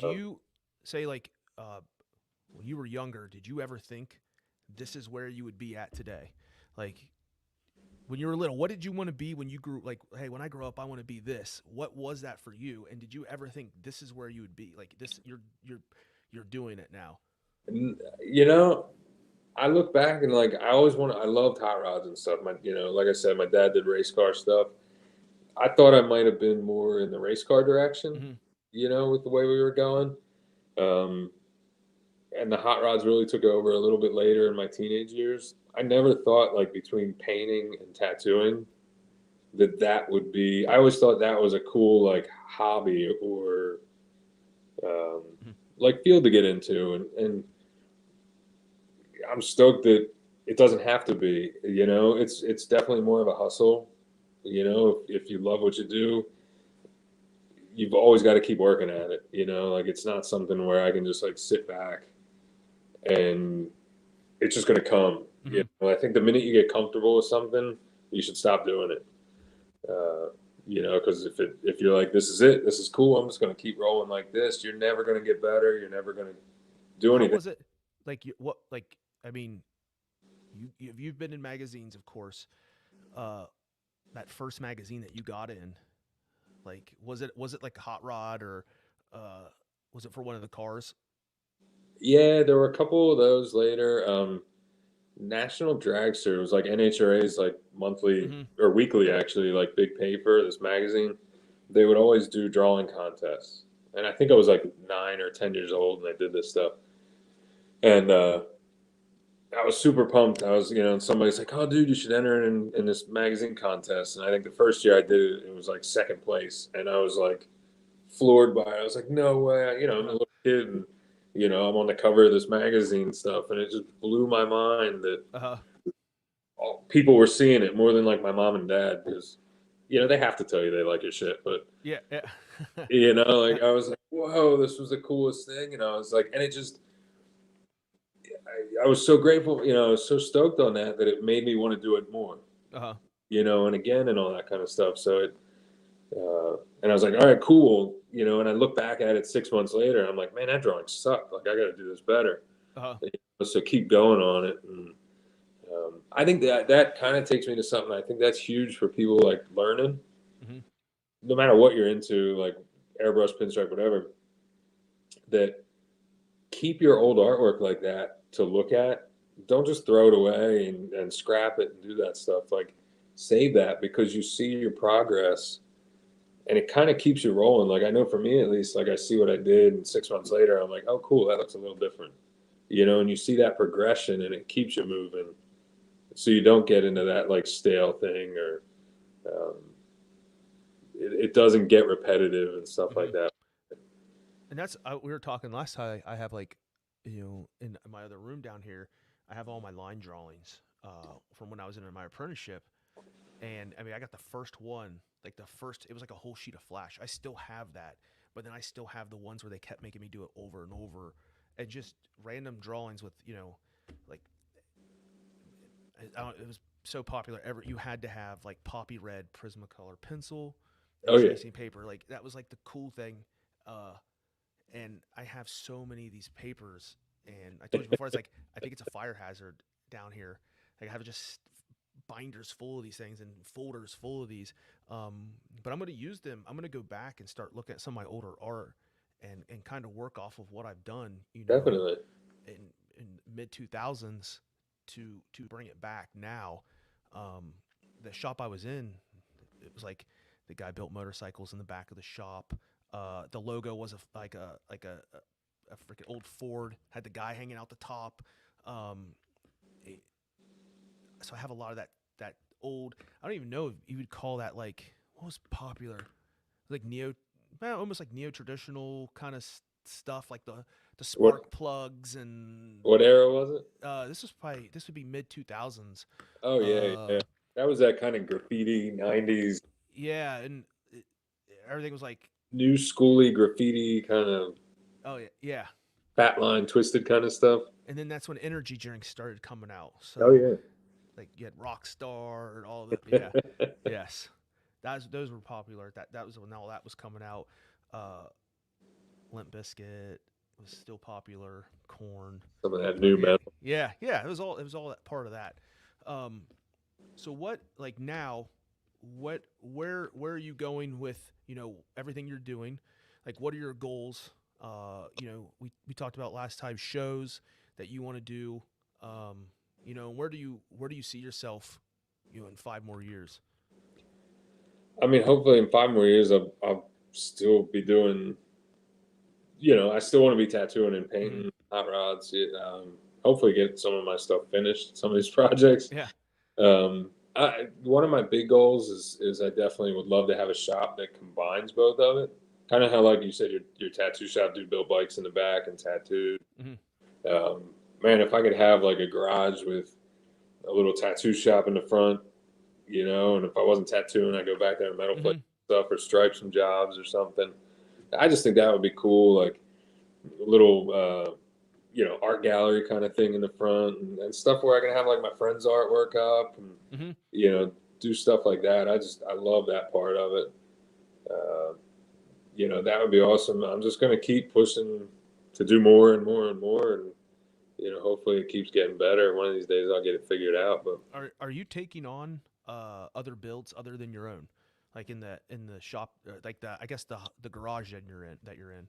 Do uh, you say like when you were younger, did you ever think this is where you would be at today? Like when you were little, what did you want to be when you grew like, hey, when I grow up I want to be this. What was that for you? And did you ever think this is where you would be? Like this you're doing it now. you know, I look back and like I loved hot rods and stuff. Like I said, my dad did race car stuff. I thought I might have been more in the race car direction, Mhm. with the way we were going. Um, and the hot rods really took over a little bit later in my teenage years. I never thought like between painting and tattooing that would be. I always thought that was a cool like hobby or um, Mhm. like field to get into, and I'm stoked that it doesn't have to be. It's definitely more of a hustle. If you love what you do, you've always got to keep working at it. Like it's not something where I can just like sit back and it's just going to come. Mhm. I think the minute you get comfortable with something, you should stop doing it. Because if you're like, this is it, this is cool, I'm just going to keep rolling like this. You're never going to get better. You're never going to do How anything. was it like I mean, you've been in magazines, of course. Uh that first magazine that you got in, Like, was it like a hot rod, or uh, was it for one of the cars? Yeah, there were a couple of those later. National Dragster was like NHRA's like monthly Mm-hmm. or weekly actually, like big paper, this magazine. They would always do drawing contests. And I think I was like 9 or 10 years old and I did this stuff. And I was super pumped. I was, and somebody's like, "Oh, dude, you should enter in this magazine contest." And I think the first year I did it, it was like second place, and I was like floored by it. I was like, "No way!" I'm a Uh-huh. little kid, and I'm on the cover of this magazine stuff, and it just blew my mind that Uh-huh. people were seeing it more than like my mom and dad because, they have to tell you they like your shit, but Yeah, yeah. like I was like, "Whoa, this was the coolest thing," and I was like, and it just I was so grateful, I was so stoked on that that it made me want to do it more, Uh-huh. and again and all that kind of stuff. So and I was like, all right, cool, and I look back at it 6 months later, and I'm like, man, that drawing sucked. Like, I got to do this better. Uh-huh. So keep going on it. And I think that kind of takes me to something. I think that's huge for people like learning, Mm-hmm. no matter what you're into, like airbrush, pinstripe, whatever, that keep your old artwork like that to look at. Don't just throw it away and scrap it and do that stuff. Like, save that because you see your progress and it kind of keeps you rolling. Like, I know for me at least, like I see what I did and 6 months later, I'm like, oh, cool, that looks a little different, and you see that progression and it keeps you moving. So you don't get into that like stale thing or um, it doesn't get repetitive and stuff Mm-hmm. like that. And that's we were talking last time. I have like, in my other room down here, I have all my line drawings from when I was in my apprenticeship. And I mean, I got the first one, like the first, it was like a whole sheet of flash. I still have that, but then I still have the ones where they kept making me do it over and over, and just random drawings with, like it was so popular. Ever you had to have like poppy red Prismacolor pencil and Oh yeah, tracing paper. Like that was like the cool thing. Uh, and I have so many of these papers. And I told you before, it's like I think it's a fire hazard down here. Like I have just binders full of these things and folders full of these. But I'm going to use them. I'm going to go back and start looking at some of my older art and kind of work off of what I've done, definitely. in in mid 2000s to bring it back now. Um, the shop I was in, it was like the guy built motorcycles in the back of the shop. The logo was a freaking old Ford, had the guy hanging out the top. Um, it, so I have a lot of that old. I don't even know if you would call that like what was popular, like almost like neo traditional kind of stuff, like the What spark plugs and what era was it? this would be mid 2000s. Oh yeah, Uh, yeah. That was that kind of graffiti '90s, yeah, and everything was like, new schooly graffiti kind of oh yeah, yeah. fat line twisted kind of stuff. And then that's when energy drinks started coming out. Oh So yeah. like you had Rockstar and all the, yeah, yes, those were popular. That was when all that was coming out. Uh, Limp Biscuit was still popular. Corn, Some of that but new yeah, metal. yeah, yeah. It was all that part of that. Um, so what like now, where are you going with everything you're doing? Like what are your goals? We talked about last time shows that you want to do. Where do you see yourself, in 5 more years? I mean, hopefully in 5 more years, I'll still be doing. I still want to be tattooing and Hmm. painting hot rods. Hopefully, get some of my stuff finished. Some of these projects. Yeah. One of my big goals is I definitely would love to have a shop that combines both of it. Kind of how, like you said, your tattoo shop do build bikes in the back and tattoo. Hmm. Um, Man, if I could have like a garage with a little tattoo shop in the front, and if I wasn't tattooing, I go back there and metal plate Hmm. stuff or stripe some jobs or something. I just think that would be cool, like a little, art gallery kind of thing in the front and stuff where I can have like my friends' artwork up and Hmm. you know do stuff like that. I love that part of it. Uh, that would be awesome. I'm just gonna keep pushing to do more and more and more, and hopefully it keeps getting better. One of these days I'll get it figured out. But Are you taking on other builds other than your own? like in the shop, like the I guess the garage that you're in.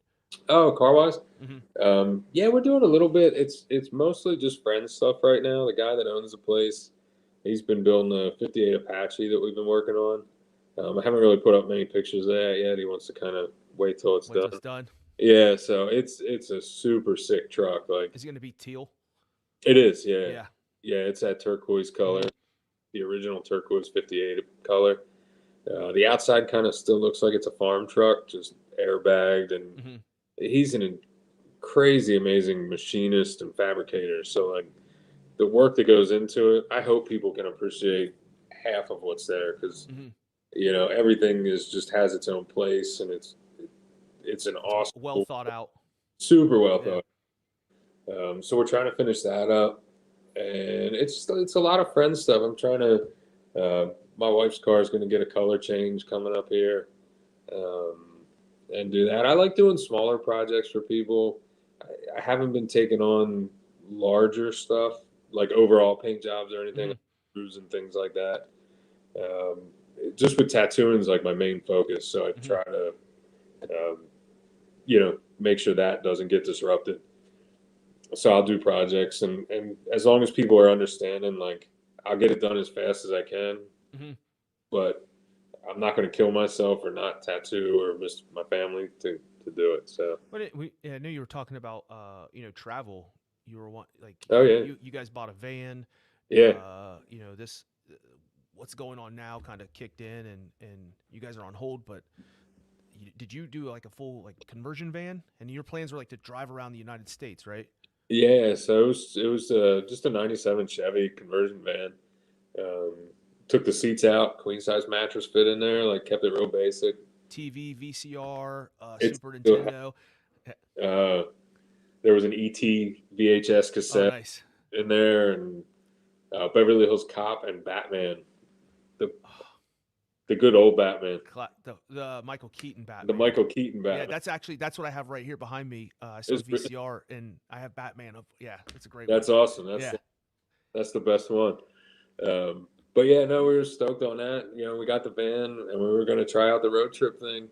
Oh, car wise. Hmm. Yeah, we're doing a little bit. It's mostly just friend stuff right now. The guy that owns the place, he's been building a '58 Apache that we've been working on. I haven't really put up many pictures of that yet. He wants to kind of wait till it's Wait done. till it's done. Yeah, so it's a super sick truck. Like Is it gonna be teal? it is. Yeah, Yeah. yeah. It's that turquoise color, Hmm. the original turquoise '58 color. The outside kind of still looks like it's a farm truck, just airbagged, and Hmm. he's an crazy amazing machinist and fabricator. So like the work that goes into it, I hope people can appreciate half of what's there because Hmm. everything is just has its own place and it's an It's awesome, well thought out. super well Yeah. thought. So we're trying to finish that up, and it's a lot of friend stuff. I'm trying to. My wife's car is going to get a color change coming up here, um, and do that. I like doing smaller projects for people. I haven't been taking on larger stuff like overall paint jobs or anything, Hmm. and things like that. Um, just with tattooing is like my main focus, so I Hmm. try to, um, make sure that doesn't get disrupted. So I'll do projects, and as long as people are understanding, like I'll get it done as fast as I can, Hmm. but I'm not going to kill myself or not tattoo or miss my family to do it. So, But yeah, I knew you were talking about travel. You were like oh yeah, you guys bought a van. yeah, This what's going on now kind of kicked in, and you guys are on hold. But did you do like a full like conversion van? And your plans were like to drive around the United States, right? yeah. So it was just a '97 Chevy conversion van. Um, took the seats out, queen size mattress fit in there, like kept it real basic. TV, VCR, It's Super still Nintendo. uh, there was an ET VHS Oh, cassette nice. in there, and Beverly Hills Cop and Batman, the the good old Batman, The Michael Keaton the Batman. Michael Keaton Yeah, Batman. that's what I have right here behind me. I saw It's a VCR and I have Batman up. Yeah, it's a great one. that's awesome. Yeah. That's the best one. But yeah, no, we were stoked on that. We got the van and we were going to try out the road trip thing.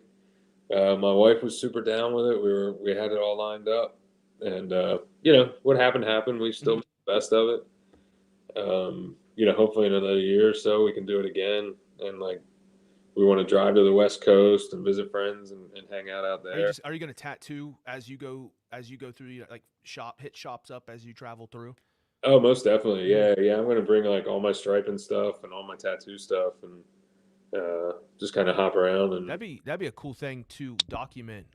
My wife was super down with it. We had it all lined up, and what happened happened. We still Hmm. made the best of it. Hopefully in another year or so we can do it again. And like we want to drive to the West Coast and visit friends and hang out there. Are you going to tattoo as you go through like hit shops up as you travel through? Oh, most definitely. Hmm. Yeah, yeah. I'm going to bring like all my striping stuff and all my tattoo stuff and just kind of hop around and That'd be a cool thing to document.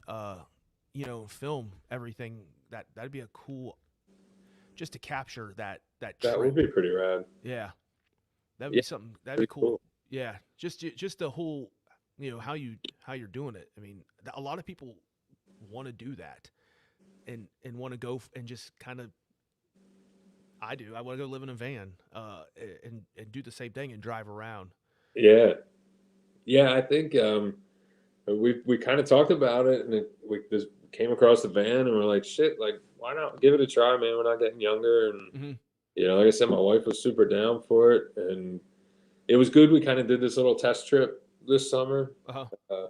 Film everything. That'd be a cool just to capture that that would trip. be pretty rad. Yeah, that'd Yeah, be something. That'd be pretty cool. cool. Yeah, just the whole, how you're doing it. I mean, a lot of people want to do that and want to go and just kind of. I do. I want to go live in a van, and do the same thing and drive around. Yeah, yeah. I think we kind of talked about it, and we just came across the van, and we're like, shit, like why not give it a try, man? We're not getting younger, and Hmm. like I said, my wife was super down for it, and it was good. We kind of did this little test trip this summer Uh-huh. uh,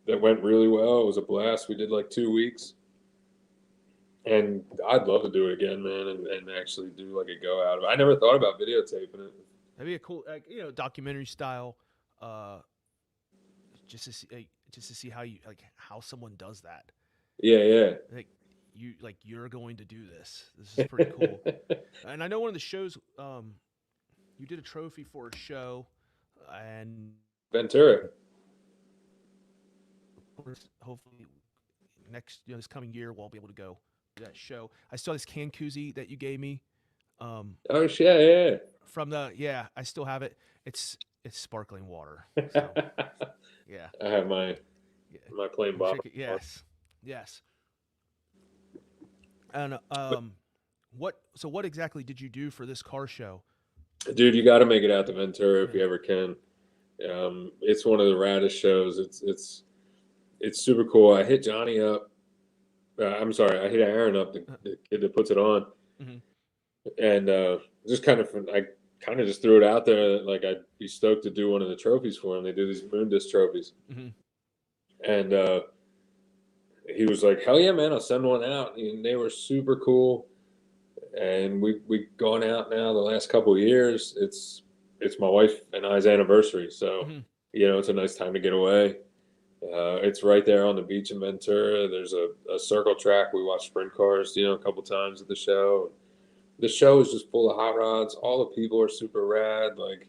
that went really well. It was a blast. We did like 2 weeks, and I'd love to do it again, man, and actually do like a go out of it. I never thought about videotaping it. That'd be a cool, like, documentary style. Uh, just to see how you like how someone does that. Yeah, Like you're going to do this. This is pretty yeah. cool. And I know one of the shows, you did a trophy for a show, and Ventura. hopefully next this coming year we'll be able to go to that show. I saw this can koozie that you gave me. Um, Oh shit, from the yeah, I still have it. It's sparkling water. So yeah. yeah, I have my yeah. plain I'm bottle. shaking. Yes, yes. And what exactly did you do for this car show? Dude, you got to make it out to Ventura if Yeah. you ever can. It's one of the raddest shows. It's super cool. I hit Johnny up. I'm sorry, I hit Aaron up, the kid that puts it on, Mm-hmm. and just kind of I kind of just threw it out there that, like, I'd be stoked to do one of the trophies for him. They do these moon disc trophies, Mm-hmm. and he was like, "Hell yeah, man! I'll send one out." And they were super cool, and we've gone out now the last couple of years. It's my wife and I's anniversary, so Mm-hmm. it's a nice time to get away. It's right there on the beach in Ventura. There's a circle track. We watch sprint cars, a couple times at the show. The show is just full of hot rods. All the people are super rad. Like,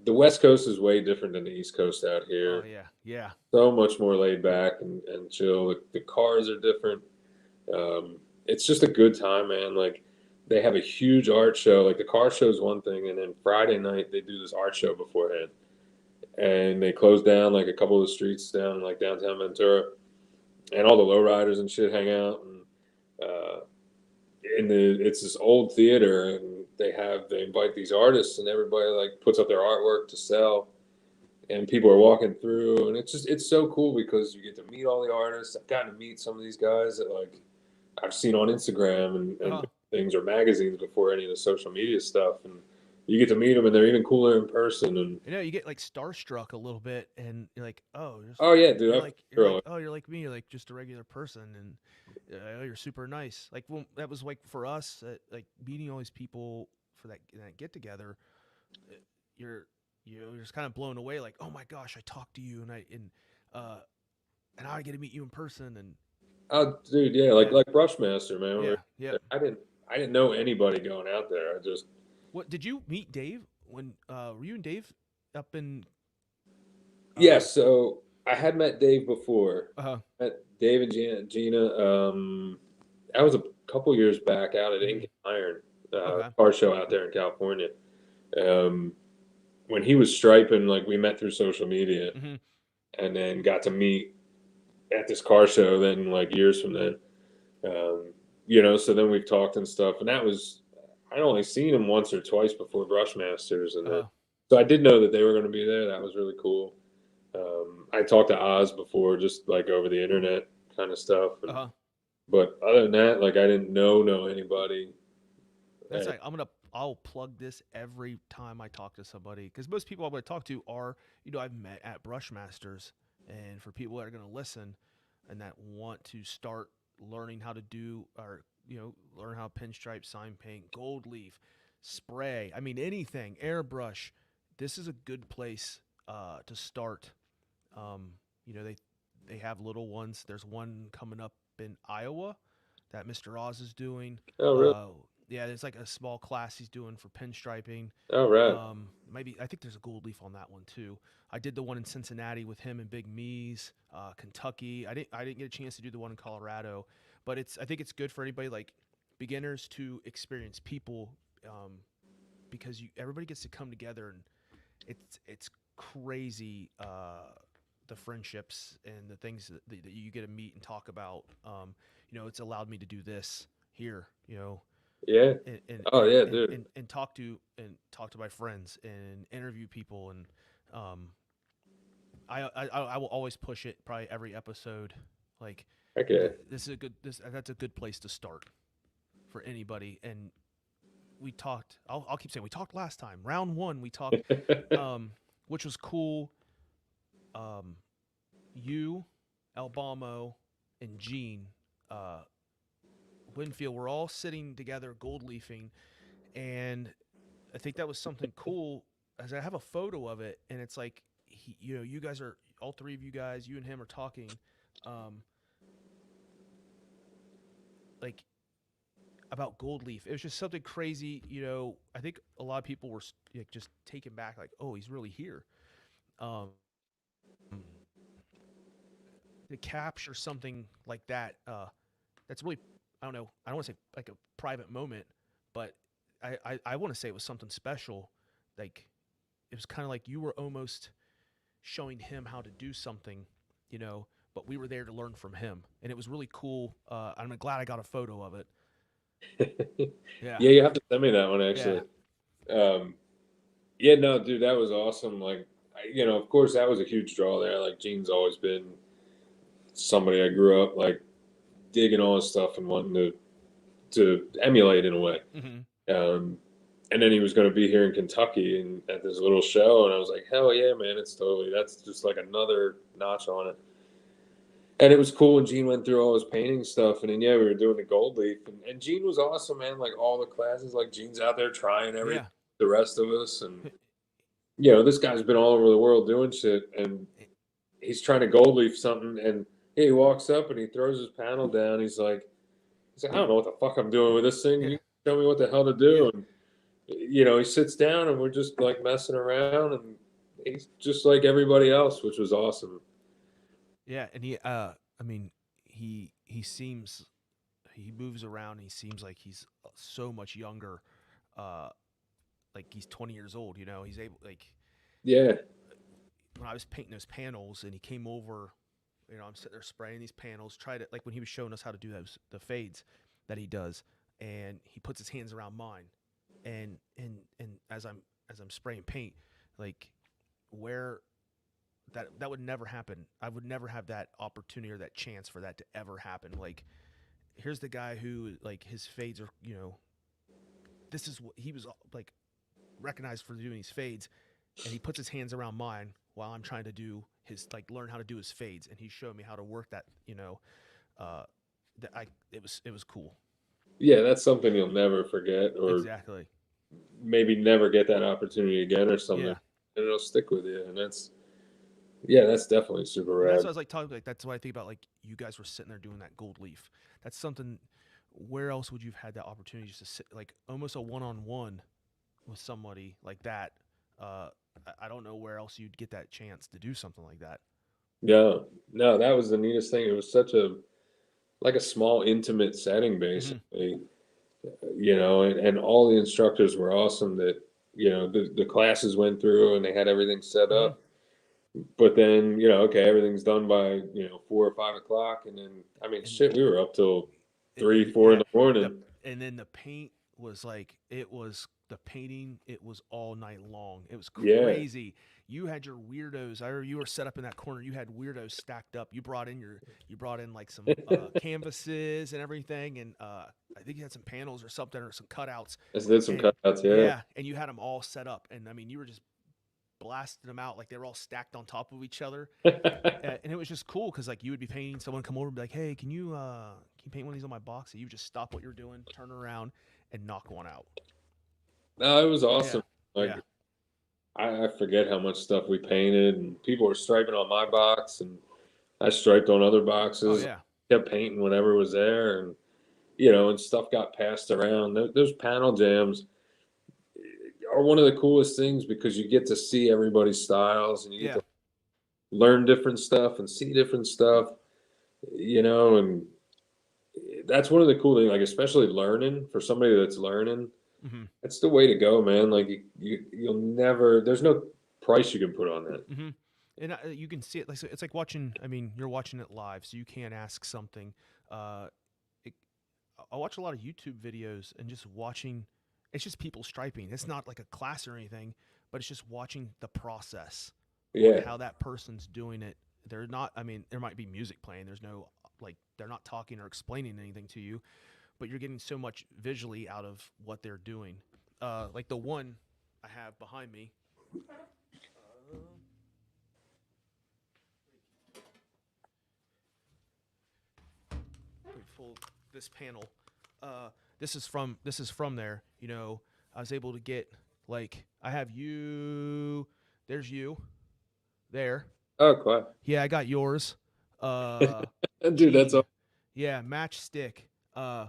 the West Coast is way different than the East Coast out Oh here. yeah, yeah. So much more laid back and chill. The cars are different. It's just a good time, man. Like, they have a huge art show. Like, the car show is one thing, and then Friday night they do this art show beforehand, and they close down like a couple of the streets down like downtown Ventura, and all the lowriders and shit hang out. And uh, it's this old theater, and they invite these artists, and everybody like puts up their artwork to sell, and people are walking through, and it's so cool because you get to meet all the artists. I've gotten to meet some of these guys that, like, I've seen on Instagram and Uh-huh. things, or magazines, before any of the social media stuff, and you get to meet them, and they're even cooler in person. And You get like starstruck a little bit, and you're like, oh, oh yeah, dude, you're like me, you're like just a regular person, and oh, you're super nice. Like, well, that was like for us, like meeting all these people for that get together. You're you're just kind of blown away, like, oh my gosh, I talked to you, uh and now I get to meet you in person, and oh dude, yeah, like yeah, Brushmaster, man. yeah, yep. I didn't know anybody going out there. I just What did you meet Dave when were you and Dave up in uh Yes, so I had met Dave before. uh Met Dave and Gina. That was a couple years back out at mhm, Ink and Iron, okay. car show out there in California. Um, when he was striping, like, we met through social media, Mhm. and then got to meet at this car show. Then, like, years from then, so then we've talked and stuff. And that was I'd only seen him once or twice before Brushmasters, and then Uh so I did know that they were going to be there. That was really cool. I talked to Oz before, just like over the internet kind of stuff, and uh but other than that, like, I didn't know anybody. That's And, like I'll plug this every time I talk to somebody, because most people I'm going to talk to are, I've met at Brushmasters, and for people that are going to listen and that want to start learning how to do, or learn how to pinstripe, sign paint, gold leaf, spray, I mean anything, airbrush, this is a good place to start. Um, they have little ones. There's one coming up in Iowa that Mr. Oz is doing. oh, really? Uh, yeah, there's like a small class he's doing for pinstriping. Oh, right. Maybe I think there's a gold leaf on that one too. I did the one in Cincinnati with him and Big Me's, Kentucky. I didn't get a chance to do the one in Colorado, but I think it's good for anybody like beginners to experience people, um, because everybody gets to come together, and it's crazy, the friendships and the things that you get to meet and talk about. It's allowed me to do this here, Yeah. and Oh, yeah, dude. and talk to my friends and interview people, and um, I will always push it probably every episode, like, Okay. this is a good this that's a good place to start for anybody. And we talked, I'll keep saying, we talked last time, round one, we talked, which was cool. um you, Albamo, and Gene, uh, Winfield were all sitting together gold leafing, and I think that was something cool. As I have a photo of it, and it's like, you guys are, all three of you guys, you and him are talking, um, like, about gold leaf. It was just something crazy. I think a lot of people were like just taken back, like, oh, he's really here. Um, to capture something like that, that's really, I don't know, I don't want to say like a private moment, but I want to say it was something special. Like, it was kind of like you were almost showing him how to do something, but we were there to learn from him, and it was really cool. I'm glad I got a photo of it. Yeah, Yeah, you have to send me that one, yeah. actually. Um, yeah, no, dude, that was awesome. Like, of course, that was a huge draw there. Like, Gene's always been somebody I grew up, like, digging all his stuff and wanting to emulate in a way. Hmm. Um, and then he was going to be here in Kentucky and at this little show, and I was like, hell yeah, man, it's totally that's just like another notch on it. And it was cool when Gene went through all his painting stuff, and then yeah, we were doing the gold leaf, and Gene was awesome, man. Like all the classes, like Gene's out there trying everything, Yeah. the rest of us, and this guy's been all over the world doing shit, and he's trying to gold leaf something, and he walks up and he throws his panel down. He's like, I don't know what the fuck I'm doing with this thing. Yeah. You tell me what the hell to Yeah. do, and he sits down, and we're just like messing around, and he's just like everybody else, which was awesome. Yeah. And I mean, he seems, he moves around. He seems like he's so much younger. Uh, like he's 20 years old. He's able, like, Yeah, when I was painting those panels and he came over, I'm sitting there spraying these panels, try to, like, when he was showing us how to do those, the fades that he does, and he puts his hands around mine, and as I'm spraying paint, like, where that would never happen. I would never have that opportunity or that chance for that to ever happen. Like, here's the guy who, like, his fades are, this is what he was, like, recognized for doing these fades, and he puts his hands around mine while I'm trying to do his, like, learn how to do his fades, and he showed me how to work that. Uh, that I it was cool. yeah, that's something you'll never forget, or Exactly. maybe never get that opportunity again, or something, Yeah. and it'll stick with you. And that's definitely super And that's what rad. I was like talking, like, that's what I think about, like, you guys were sitting there doing that gold leaf. That's something. Where else would you have had that opportunity just to sit, like, almost a one-on-one with somebody like that? Uh, I don't know where else you'd get that chance to do something like that. Yeah, no, that was the neatest thing. It was such a like a small, intimate setting, Mm-hmm. basically. And all the instructors were awesome. That the classes went through and they had everything set Mm-hmm. up. But then okay, everything's done by 4 or 5 o'clock, and then I mean, And shit, we were up till three, and four in yeah, the the morning. and then the paint was like, it was the painting. It was all night long. It was Yeah, crazy. You had your weirdos. I remember you were set up in that corner. You had weirdos stacked up. You brought in, like, some canvases and everything, and I think you had some panels or something, or some cutouts, I did some and cutouts. Yeah. yeah, and you had them all set up. And I mean, you were just blasting them out like they were all stacked on top of each other. And it was just cool because, like, you would be painting, someone come over and be like, "Hey, can you paint one of these on my box?" And you just stop what you're doing, turn around, and knock one out. No, it was Yeah, awesome. Like yeah. I forget how much stuff we painted, and people were striping on my box, and I striped on other Oh boxes. yeah. Kept painting whatever was there, and and stuff got passed around. Those panel jams are one of the coolest things because you get to see everybody's styles, and you get Yeah. to learn different stuff and see different stuff. And that's one of the cool things. Like especially learning for somebody that's learning, Mm-hmm. that's the way to go, man. Like you'll never. There's no price you can put on that. Mm-hmm. And you can see it. Like, so it's like watching. I mean, you're watching it live, so you can't ask something. Uh, it, I watch a lot of YouTube videos and just watching. It's just people striping. It's not like a class or anything, but it's just watching the process on Yeah. how that person's doing it. They're not. I mean, there might be music playing. There's no, like, they're not talking or explaining anything to you, but you're getting so much visually out of what they're doing. Like the one I have behind me. Uh, Let me pull this panel. Uh, this is from there. I was able to get, like, I have you. There's you there. Oh, quiet. Yeah, I got yours. Uh, Dude, that's Gene. all. Yeah, Matchstick. Uh,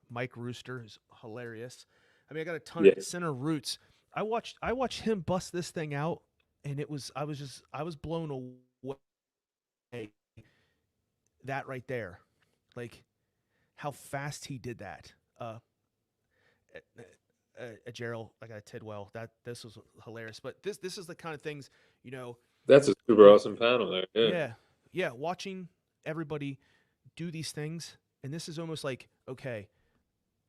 Mike Rooster is hilarious. I mean, I got a ton of Yeah. center roots. I watched him bust this thing out, and I was blown away. That right there, like, how fast he did that. Gerald, I got Tidwell. That This was hilarious. But this is the kind of things, you know, That's a super you awesome panel there. Yeah. yeah, yeah, watching everybody do these things, and this is almost like, okay,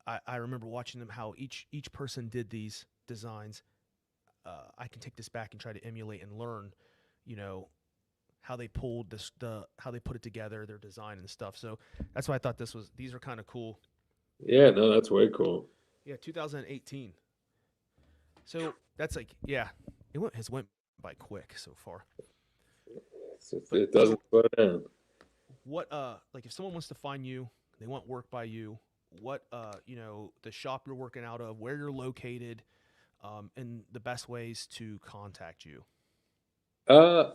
I remember watching them, how each person did these designs. I can take this back and try to emulate and learn, you know, how they pulled how they put it together, their design and stuff. So that's why I thought these are kind of cool. Yeah, no, that's way cool. Yeah, 2018. So that's like, yeah, has went by quick so far. But It doesn't so slow down. what like if someone wants to find you, they want work by you, what the shop you're working out of, where you're located, and the best ways to contact you. Uh,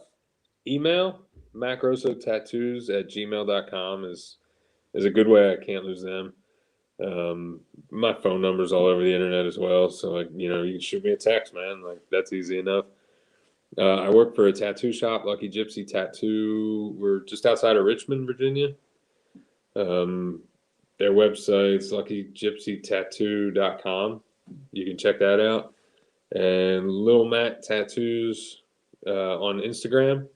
email macrosotattoos@gmail.com is a good way. I can't lose them. My phone number's all over the internet as well, so like you can shoot me a text, man. Like that's easy enough. I work for a tattoo shop, Lucky Gypsy Tattoo. We're just outside of Richmond, Virginia. Um, their website's luckygypsytattoo.com. You can check that out. And Little Matt Tattoos on Instagram,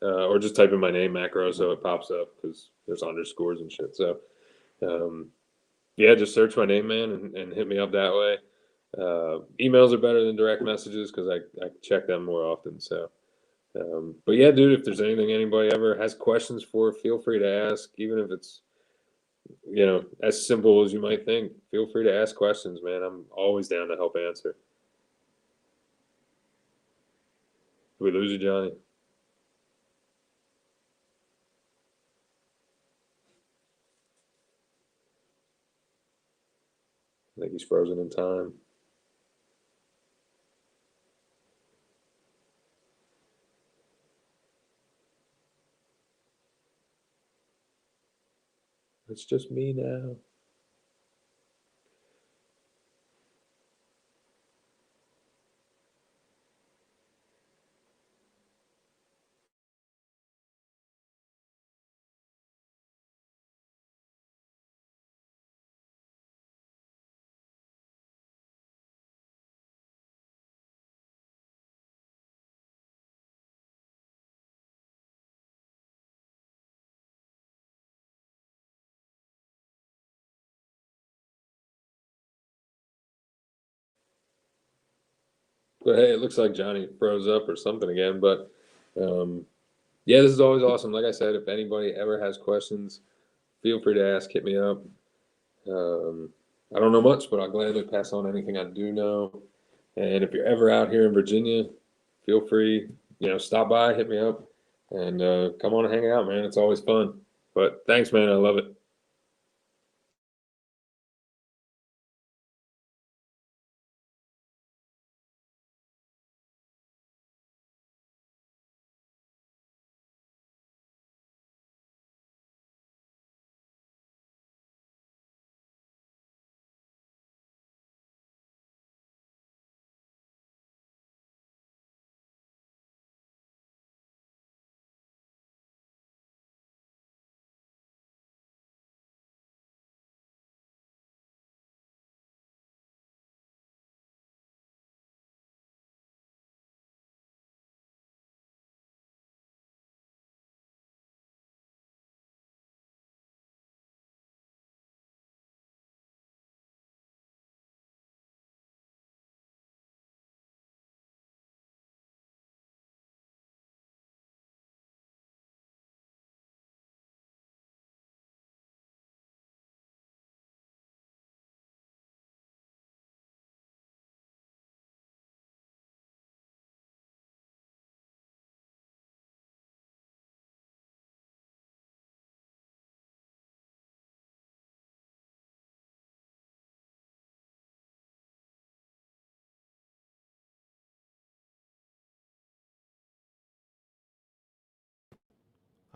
or just type in my name, Macro, so it pops up because there's underscores and shit. So, um, yeah, just search my name, man, and hit me up that way. Emails are better than direct messages because I check them more often. So, but yeah, dude, if there's anything anybody ever has questions for, feel free to ask, even if it's as simple as you might think. Feel free to ask questions, man. I'm always down to help answer. Did we lose you, Johnny? I think he's frozen in time. It's just me now. But hey, it looks like Johnny froze up or something again. But um, yeah, this is always awesome. Like I said, if anybody ever has questions, feel free to ask. Hit me up. Um, I don't know much, but I'll gladly pass on anything I do know. And if you're ever out here in Virginia, feel free, stop by, hit me up, and come on and hang out, man. It's always fun. But thanks, man. I love it.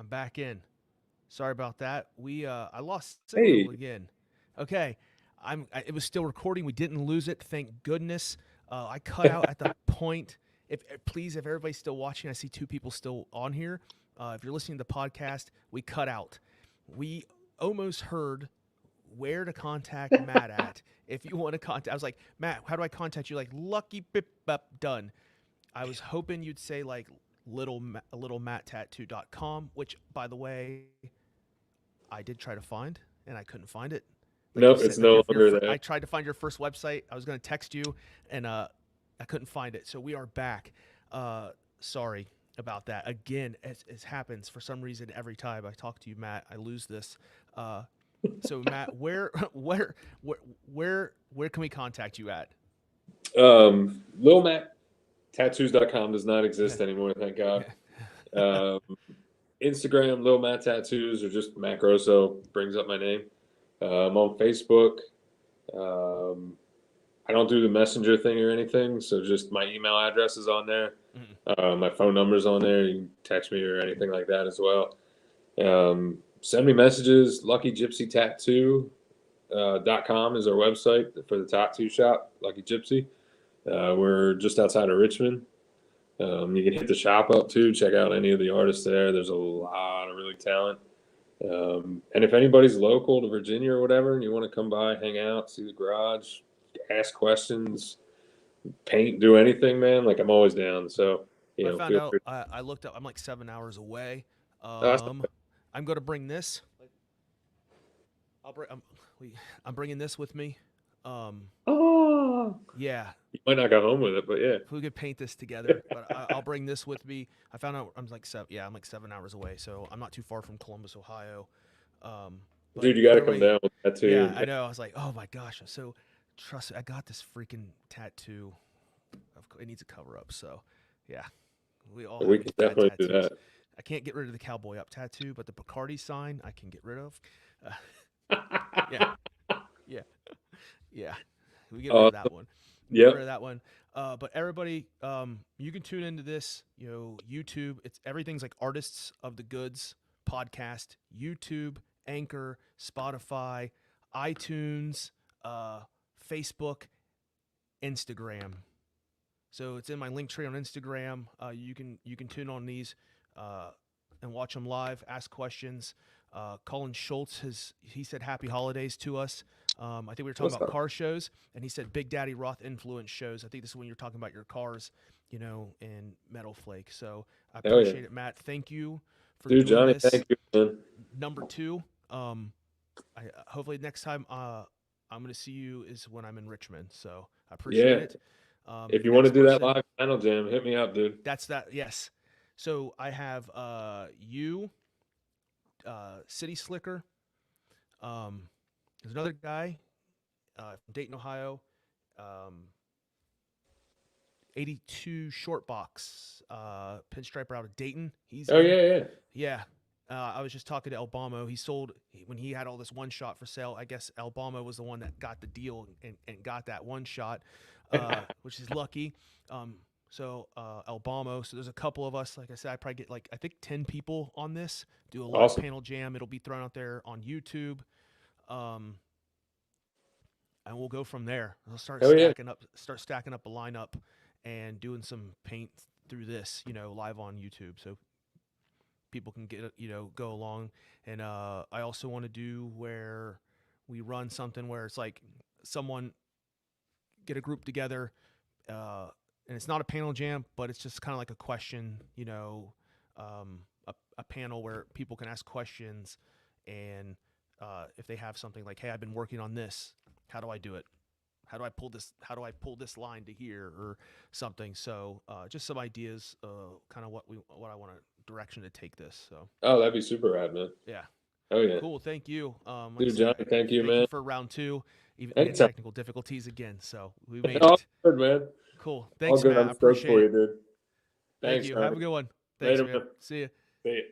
I'm back in. Sorry about that. We I lost Hey, signal again. Okay, it was still recording. We didn't lose it. Thank goodness. I cut out at the point. Please, if everybody's still watching, I see two people still on here. If you're listening to the podcast, we cut out. We almost heard where to contact Matt at. If you want to contact, I was like, Matt, how do I contact you? Like Lucky Bip Bup Done. I was hoping you'd say like littlematttattoo.com, which by the way, I did try to find and I couldn't find it. Like you nope, said, it's like no your longer I that. tried to find your first website. I was going to text you and I couldn't find it. So we are back. Sorry about that. Again, as happens for some reason every time I talk to you, Matt, I lose this. Uh, so Matt, where where can we contact you at? Lil Matt Tattoos.com does not exist anymore, thank God. Um, Instagram, Lil Matt Tattoos, or just Matt Grosso brings up my name. I'm on Facebook. Um, I don't do the messenger thing or anything, so just my email address is on there. Mhm. My phone number's on there. You can text me or anything like that as well. Send me messages. Lucky Gypsy Tattoo .com is our website for the tattoo shop, Lucky Gypsy. We're just outside of Richmond. You can hit the shop up too. Check out any of the artists there. There's a lot of really talent. And if anybody's local to Virginia or whatever, and you want to come by, hang out, see the garage, ask questions, paint, do anything, man, like I'm always down. So, I found feel out. free. I looked up. I'm like 7 hours away. Oh, that's I'm going to bring this. I'll bring. I'm bringing this with me. Um, oh, yeah, you might not go home with it, but if we could paint this together, but I'll bring this with me. I found out I'm like 7 hours away, so I'm not too far from Columbus, Ohio. But dude, you got to come everybody, down with that yeah, too. I know. I was like, oh my gosh. So trust me, I got this freaking tattoo. It needs a cover up. So yeah, we all We have can these bad definitely do tattoos. I can't get rid of the cowboy up tattoo, but the Bacardi sign I can get rid of. Uh, yeah, that. yeah, yeah. We get rid of that Awesome. one. We get rid Yep. of that one. But everybody, you can tune into this. YouTube. It's everything's like Artists of the Goods podcast. YouTube, Anchor, Spotify, iTunes, Facebook, Instagram. So it's in my link tree on Instagram. You can tune on these uh, and watch them live. Ask questions. Colin Schultz he said happy holidays to us. I think we were talking What's about up? car shows, and he said Big Daddy Roth influence shows. I think this is when you're talking about your cars, and Metal Flake. So I Hell yeah. appreciate it, Matt. Thank you for Dude, doing Johnny, this. thank you, man. Number two. Hopefully next time I'm going to see you is when I'm in Richmond. So I appreciate Yeah. it. If you want to Next do that person, live panel jam, hit me up, dude. that's that. Yes. So I have you, City Slicker. There's another guy from Dayton, Ohio. Um, 82 short box pinstriper out of Dayton. He's Oh, in. yeah, yeah. Yeah. I was just talking to Albamo. When he had all this one shot for sale. I guess Albamo was the one that got the deal and got that one shot, which is lucky. Albamo. So there's a couple of us. Like I said, I probably get like I think 10 people on this. Do a live Awesome. panel jam. It'll be thrown out there on YouTube, um, and we'll go from there. I'll Hell yeah. start stacking up a lineup, and doing some paint through this, live on YouTube. So people can get go along. And I also want to do where we run something where it's like someone get a group together, and it's not a panel jam, but it's just kind of like a question, a panel where people can ask questions, and if they have something like, hey, I've been working on this, how do I do it, how do I pull this? How do I pull this line to here or something? So just some ideas, kind of what I want to direction to take this. So Oh, that'd be super rad, man. yeah, Oh, yeah. cool. Thank you. Like I Dude, said, Johnny, thank you, thank you man. for round two. Even we had Anytime. technical difficulties again, so we made All it. good, man. Cool. All Thanks, good. Matt. I I'm stoked appreciate for it. you, dude. Thank Thanks, you. Have Johnny. a good one. Thanks, Later, man. man. See you. See you.